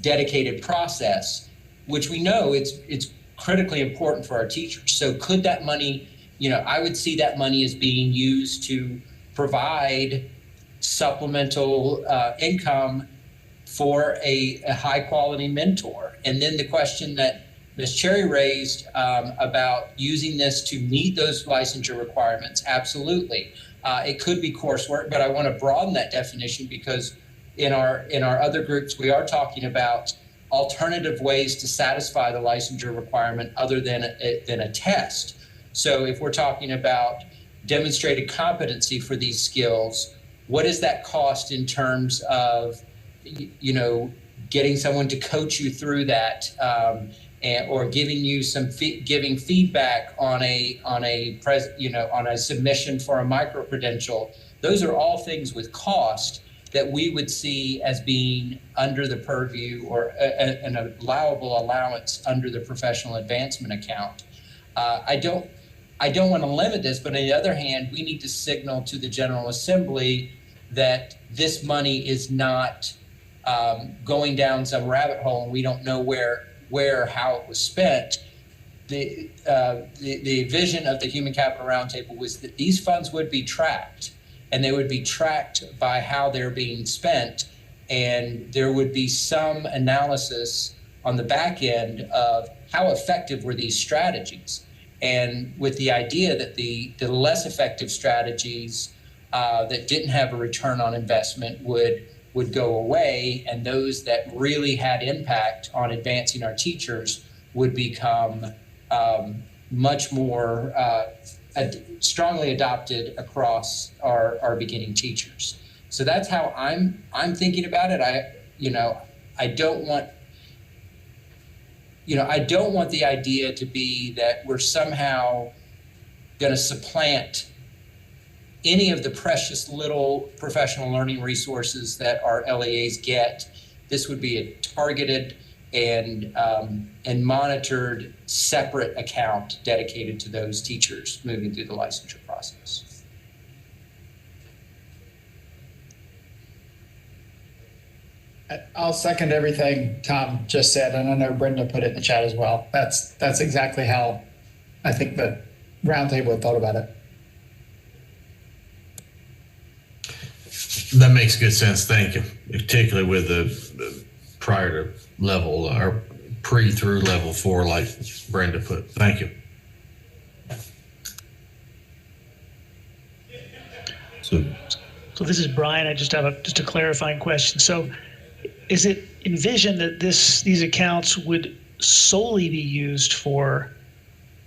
dedicated process, which we know it's critically important for our teachers. So could that money, I would see that money as being used to provide supplemental income for a high quality mentor. And then the question that Ms. Cherry raised about using this to meet those licensure requirements, absolutely. It could be coursework, but I want to broaden that definition because in our other groups, we are talking about alternative ways to satisfy the licensure requirement other than a test. So if we're talking about demonstrated competency for these skills, what does that cost in terms of, getting someone to coach you through that, or giving you giving feedback on a submission for a micro credential? Those are all things with cost. that we would see as being under the purview or an allowable allowance under the professional advancement account. I don't want to limit this, but on the other hand, we need to signal to the General Assembly that this money is not going down some rabbit hole and we don't know how it was spent. The vision of the Human Capital Roundtable was that these funds would be tracked, and they would be tracked by how they're being spent, and there would be some analysis on the back end of how effective were these strategies. And with the idea that the less effective strategies that didn't have a return on investment would go away, and those that really had impact on advancing our teachers would become much more strongly adopted across our beginning teachers. So that's how I'm thinking about it. I don't want the idea to be that we're somehow going to supplant any of the precious little professional learning resources that our LEAs get. This would be a targeted and monitored separate account dedicated to those teachers moving through the licensure process. I'll second everything Tom just said, and I know Brenda put it in the chat as well. That's exactly how I think the roundtable had thought about it. That makes good sense. Thank you. Particularly with the prior to level or pre through level 4, like Brenda put. Thank you. So this is Brian. I just have just a clarifying question. So is it envisioned that these accounts would solely be used for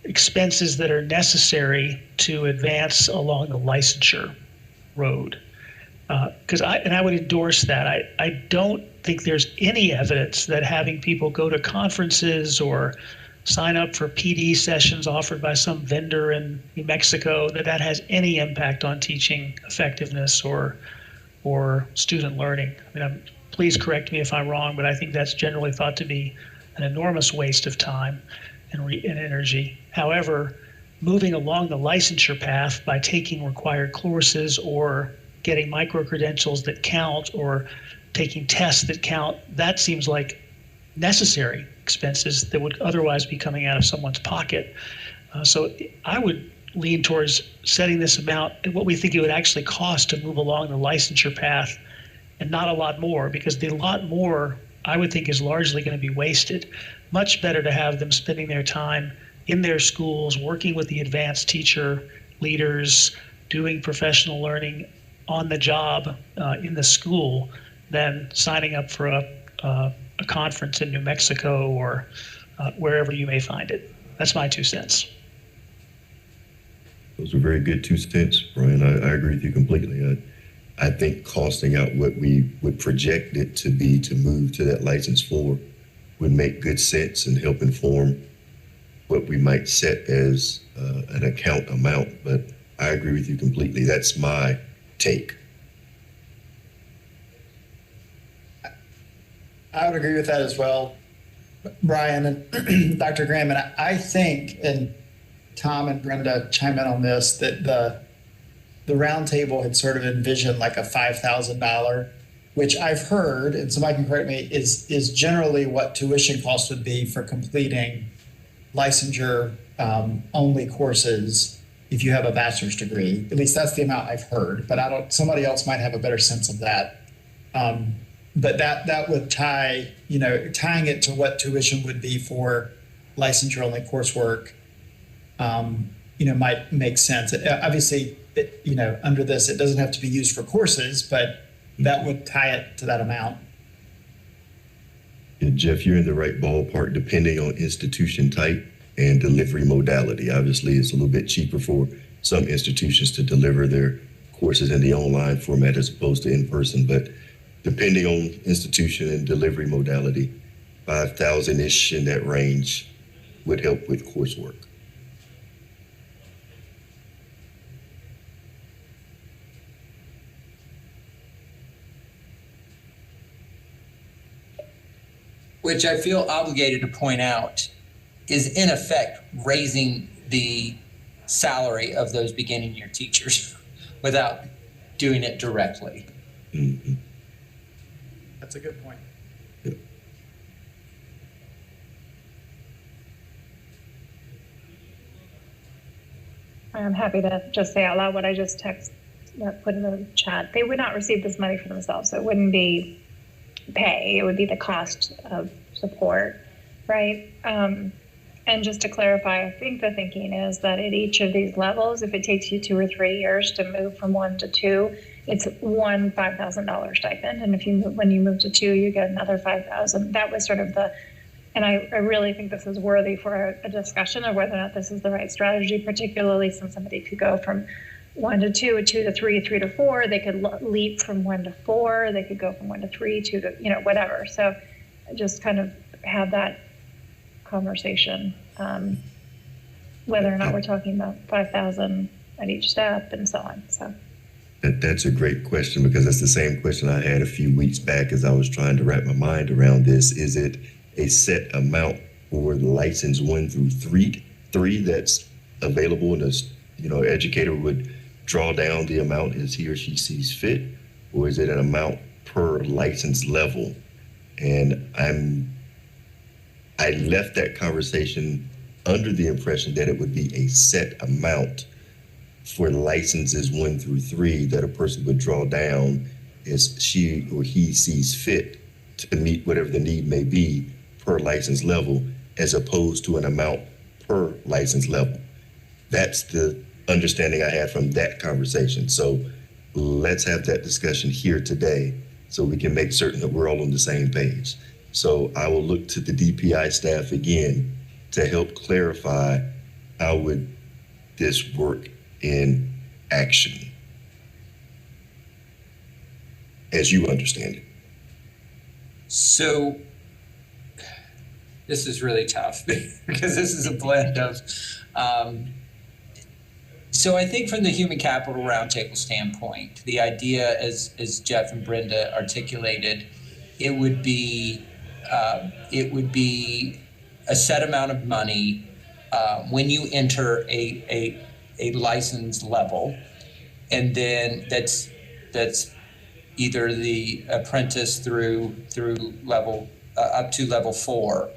expenses that are necessary to advance along the licensure road? Because I would endorse that. I don't think there's any evidence that having people go to conferences or sign up for PD sessions offered by some vendor in New Mexico, that has any impact on teaching effectiveness or student learning. I mean, please correct me if I'm wrong, but I think that's generally thought to be an enormous waste of time and energy. However, moving along the licensure path by taking required courses or getting micro-credentials that count or taking tests that count, that seems like necessary expenses that would otherwise be coming out of someone's pocket. So I would lean towards setting this amount at what we think it would actually cost to move along the licensure path, and not a lot more, because the lot more I would think is largely going to be wasted. Much better to have them spending their time in their schools, working with the advanced teacher leaders, doing professional learning on the job in the school, than signing up for a conference in New Mexico or wherever you may find it. That's my 2 cents. Those are very good 2 cents, Brian. I agree with you completely. I think costing out what we would project it to be to move to that license 4 would make good sense and help inform what we might set as an account amount. But I agree with you completely. That's my take. I would agree with that as well, Brian and Dr. Graham. And I think, and Tom and Brenda chime in on this, that the roundtable had sort of envisioned like a $5,000, which I've heard, and somebody can correct me, is generally what tuition costs would be for completing licensure only courses if you have a bachelor's degree. At least that's the amount I've heard, but somebody else might have a better sense of that. But that would tying it to what tuition would be for licensure only coursework, might make sense. Obviously, under this, it doesn't have to be used for courses, but that would tie it to that amount. Yeah, Jeff, you're in the right ballpark depending on institution type and delivery modality. Obviously, it's a little bit cheaper for some institutions to deliver their courses in the online format as opposed to in person, but depending on institution and delivery modality, 5,000-ish in that range would help with coursework. which I feel obligated to point out, is in effect raising the salary of those beginning year teachers without doing it directly. Mm-hmm. That's a good point. I'm happy to just say out loud what I just put in the chat. They would not receive this money for themselves. So it wouldn't be pay. It would be the cost of support, right? And just to clarify, I think the thinking is that at each of these levels, if it takes you 2 or 3 years to move from 1 to 2, it's one $5,000 stipend. And if you move, when you move to 2, you get another $5,000. That was sort of the, and I really think this is worthy for a discussion of whether or not this is the right strategy, particularly since somebody could go from 1 to 2, 2 to 3, 3 to 4. They could leap from 1 to 4. They could go from 1 to 3, 2 to, whatever. So just kind of have that conversation, whether or not we're talking about 5,000 at each step and so on. So that's a great question, because that's the same question I had a few weeks back as I was trying to wrap my mind around this. Is it a set amount for the license 1 through 3 that's available, and educator would draw down the amount as he or she sees fit, or is it an amount per license level? And I left that conversation under the impression that it would be a set amount for licenses 1 through 3 that a person would draw down as she or he sees fit to meet whatever the need may be per license level, as opposed to an amount per license level. That's the understanding I had from that conversation. So let's have that discussion here today so we can make certain that we're all on the same page. So I will look to the DPI staff again to help clarify how would this work in action as you understand it. So this is really tough because this is a blend of, so I think from the Human Capital Roundtable standpoint, the idea as Jeff and Brenda articulated, it would be a set amount of money when you enter a license level, and then that's either the apprentice through level up to level 4.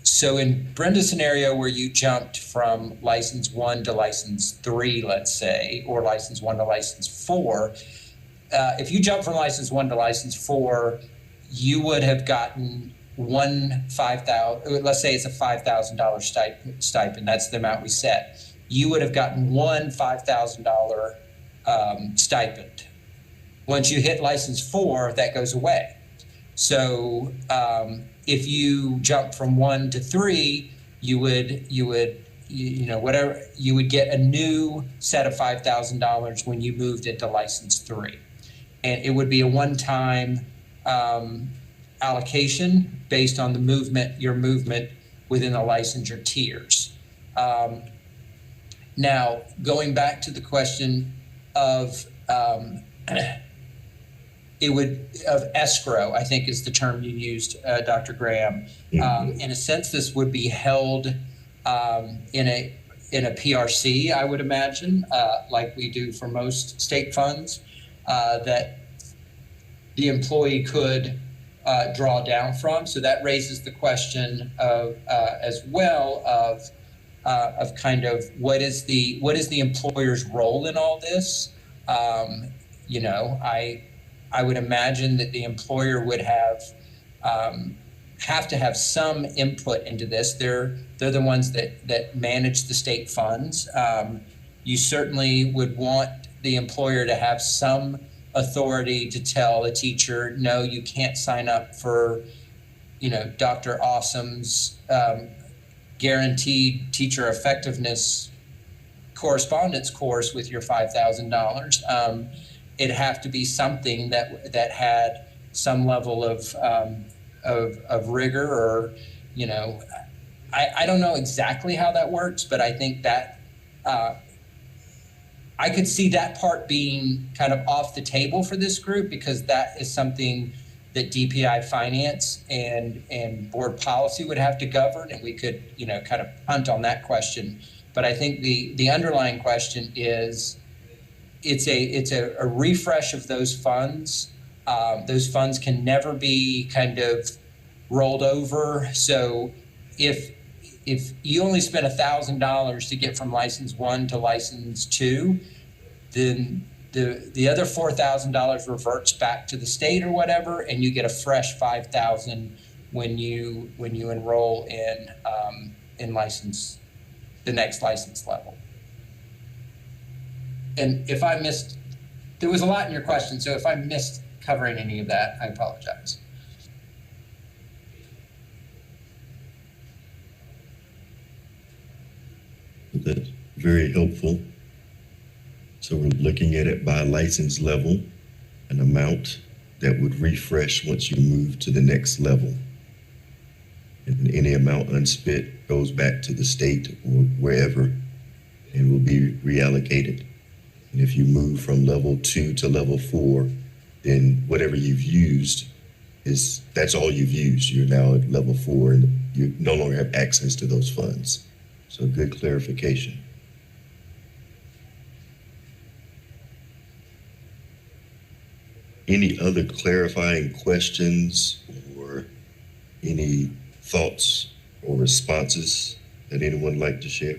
So in Brenda's scenario, where you jumped from license 1 to license 3, let's say, or license 1 to license 4, if you jump from license 1 to license 4, you would have gotten let's say it's a $5,000 stipend. That's the amount we set. You would have gotten one $5,000 stipend. Once you hit license 4, that goes away. So if you jump from 1 to 3, you would get a new set of $5,000 when you moved into license 3, and it would be a one-time allocation based on your movement within the licensure tiers. Now, going back to the question of escrow, I think is the term you used, Dr. Graham. In a sense, this would be held in a PRC, I would imagine, like we do for most state funds, that the employee could draw down from. So that raises the question of as well of kind of what is the employer's role in all this. I would imagine that the employer would have to have some input into this. They're the ones that manage the state funds. You certainly would want the employer to have some authority to tell a teacher, no, you can't sign up for, Dr. Awesome's guaranteed teacher effectiveness correspondence course with your $5,000. It'd have to be something that had some level of rigor, or, I don't know exactly how that works, but I think that I could see that part being kind of off the table for this group, because that is something that DPI finance and board policy would have to govern, and we could, kind of punt on that question. But I think the underlying question is, it's a refresh of those funds. Those funds can never be kind of rolled over. So if you only spent $1,000 to get from license 1 to license 2, then the other $4,000 reverts back to the state or whatever, and you get a fresh $5,000 when you enroll in license, the next license level. And if I missed, there was a lot in your question, so if I missed covering any of that, I apologize. That's very helpful. So we're looking at it by license level, an amount that would refresh once you move to the next level. And any amount unspent goes back to the state or wherever and will be reallocated. And if you move from level 2 to level 4, then whatever you've used that's all you've used. You're now at level 4 and you no longer have access to those funds. So good clarification. Any other clarifying questions or any thoughts or responses that anyone would like to share?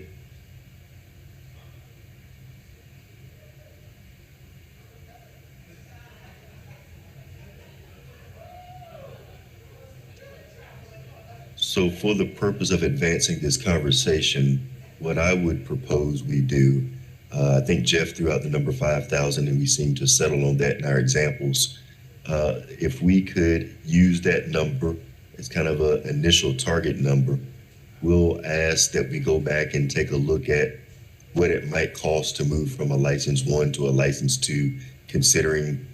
So for the purpose of advancing this conversation, what I would propose we do, I think Jeff threw out the number 5,000 and we seem to settle on that in our examples. If we could use that number as kind of an initial target number, we'll ask that we go back and take a look at what it might cost to move from a license 1 to a license 2, considering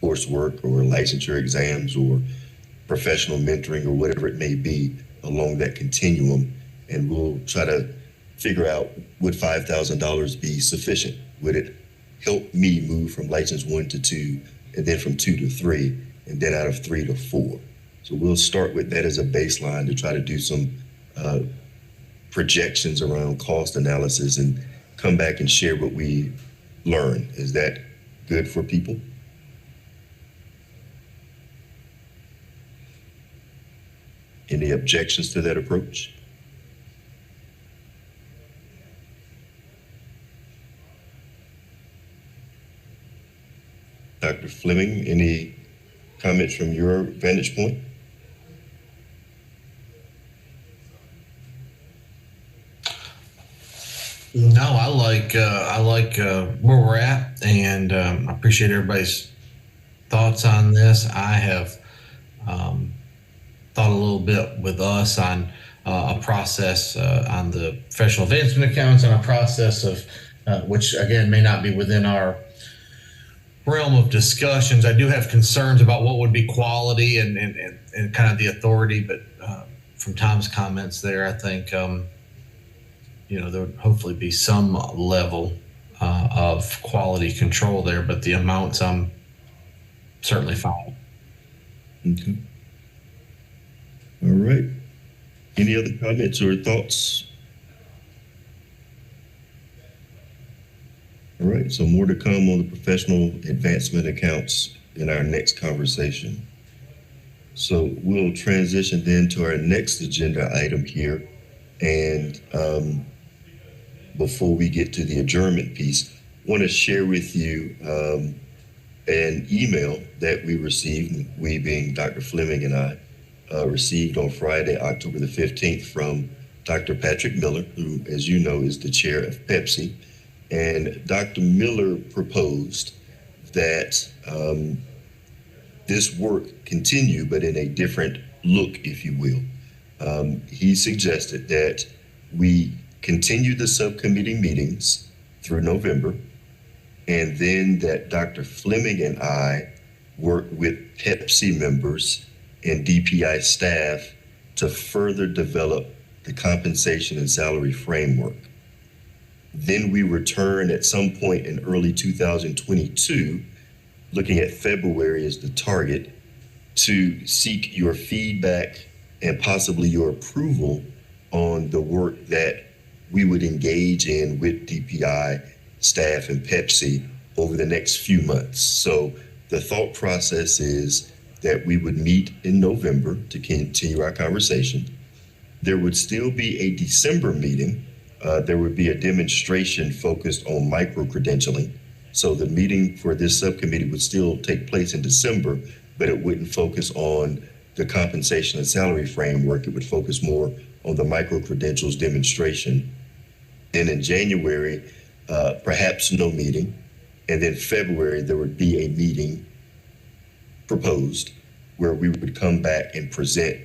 coursework or licensure exams or professional mentoring or whatever it may be along that continuum. And we'll try to figure out, would $5,000 be sufficient? Would it help me move from license 1 to 2 and then from 2 to 3 and then out of 3 to 4? So we'll start with that as a baseline to try to do some projections around cost analysis and come back and share what we learn. Is that good for people? Any objections to that approach? Dr. Fleming, any comments from your vantage point? No, I like where we're at, and I appreciate everybody's thoughts on this. I have thought a little bit with us on a process on the professional advancement accounts and a process of which again may not be within our realm of discussions. I do have concerns about what would be quality and kind of the authority, but from Tom's comments there, I think there would hopefully be some level of quality control there, but the amounts I'm certainly fine. Okay. All right. Any other comments or thoughts? All right, so more to come on the professional advancement accounts in our next conversation. So we'll transition then to our next agenda item here. And before we get to the adjournment piece, I want to share with you an email that we received, we being Dr. Fleming and I, received on Friday, October the 15th from Dr. Patrick Miller, who, as you know, is the chair of PEPSC. And Dr. Miller proposed that this work continue, but in a different look, if you will. He suggested that we continue the subcommittee meetings through November, and then that Dr. Fleming and I work with PEPSC members and DPI staff to further develop the compensation and salary framework. Then we return at some point in early 2022, looking at February as the target, to seek your feedback and possibly your approval on the work that we would engage in with DPI staff and PEPSC over the next few months. So the thought process is that we would meet in November to continue our conversation. There would still be a December meeting. There would be a demonstration focused on micro-credentialing. So the meeting for this subcommittee would still take place in December, but it wouldn't focus on the compensation and salary framework. It would focus more on the micro-credentials demonstration. Then in January, perhaps no meeting. And then February, there would be a meeting proposed where we would come back and present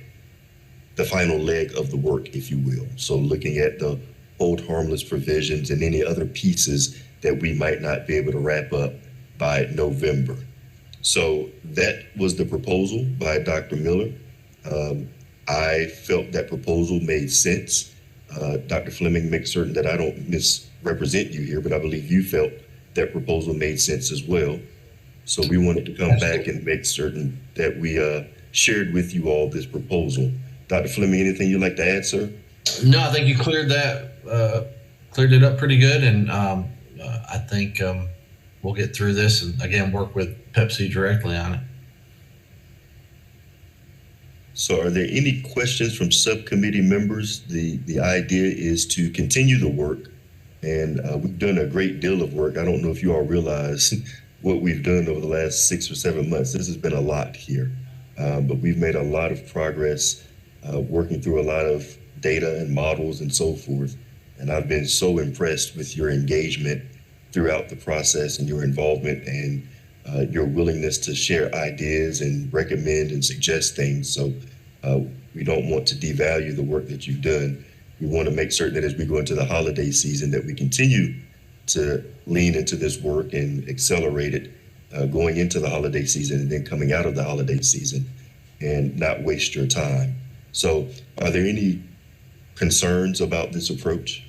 the final leg of the work, if you will. So looking at the hold harmless provisions and any other pieces that we might not be able to wrap up by November. So that was the proposal by Dr. Miller. I felt that proposal made sense. Dr. Fleming, make certain that I don't misrepresent you here, but I believe you felt that proposal made sense as well. So we wanted to come back and make certain that we shared with you all this proposal. Dr. Fleming, anything you'd like to add, sir? No, I think you cleared it up pretty good, and I think we'll get through this and again work with PEPSC directly on it. So are there any questions from subcommittee members? The idea is to continue the work, and we've done a great deal of work. I don't know if you all realize what we've done over the last 6 or 7 months. This has been a lot here, but we've made a lot of progress working through a lot of data and models and so forth. And I've been so impressed with your engagement throughout the process and your involvement and your willingness to share ideas and recommend and suggest things. So we don't want to devalue the work that you've done. We want to make certain that as we go into the holiday season that we continue to lean into this work and accelerate it going into the holiday season and then coming out of the holiday season and not waste your time. So are there any concerns about this approach?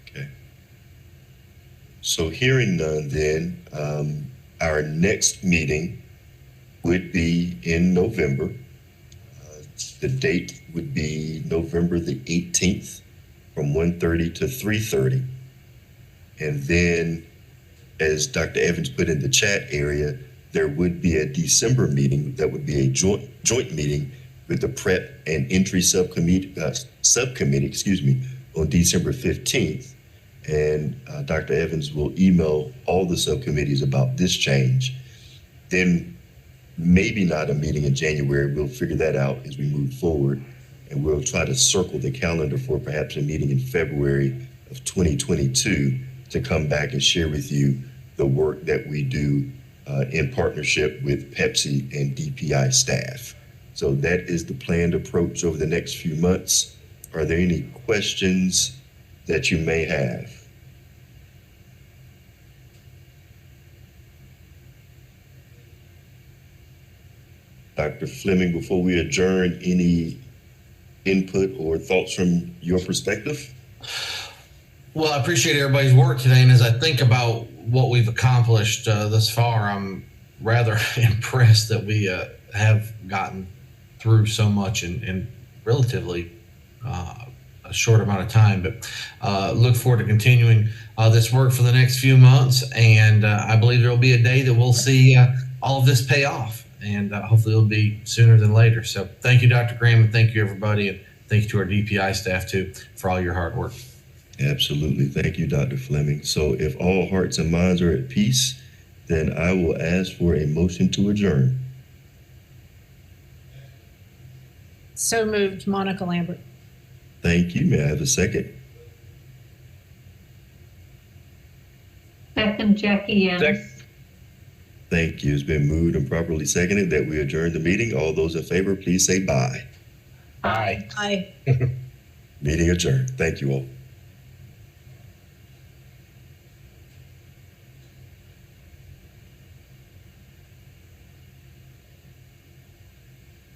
Okay. So hearing none, then our next meeting would be in November. The date would be November the 18th from 1:30 to 3:30. And then, as Dr. Evans put in the chat area, there would be a December meeting that would be a joint meeting with the prep and entry subcommittee, on December 15th. And Dr. Evans will email all the subcommittees about this change. Then maybe not a meeting in January. We'll figure that out as we move forward. And we'll try to circle the calendar for perhaps a meeting in February of 2022 to come back and share with you the work that we do in partnership with PEPSC and DPI staff. So that is the planned approach over the next few months. Are there any questions that you may have? Dr. Fleming, before we adjourn, any input or thoughts from your perspective? Well, I appreciate everybody's work today, and as I think about what we've accomplished thus far, I'm rather impressed that we have gotten through so much in relatively a short amount of time. But look forward to continuing this work for the next few months, and I believe there will be a day that we'll see all of this pay off, and hopefully it'll be sooner than later. So thank you, Dr. Graham, and thank you, everybody, and thank you to our DPI staff, too, for all your hard work. Absolutely. Thank you, Dr. Fleming. So if all hearts and minds are at peace, then I will ask for a motion to adjourn. So moved, Monica Lambert. Thank you. May I have a second? Second, Jackie Ennis. Thank you. It's been moved and properly seconded that we adjourn the meeting. All those in favor, please say bye. Bye. Aye. Meeting adjourned. Thank you all.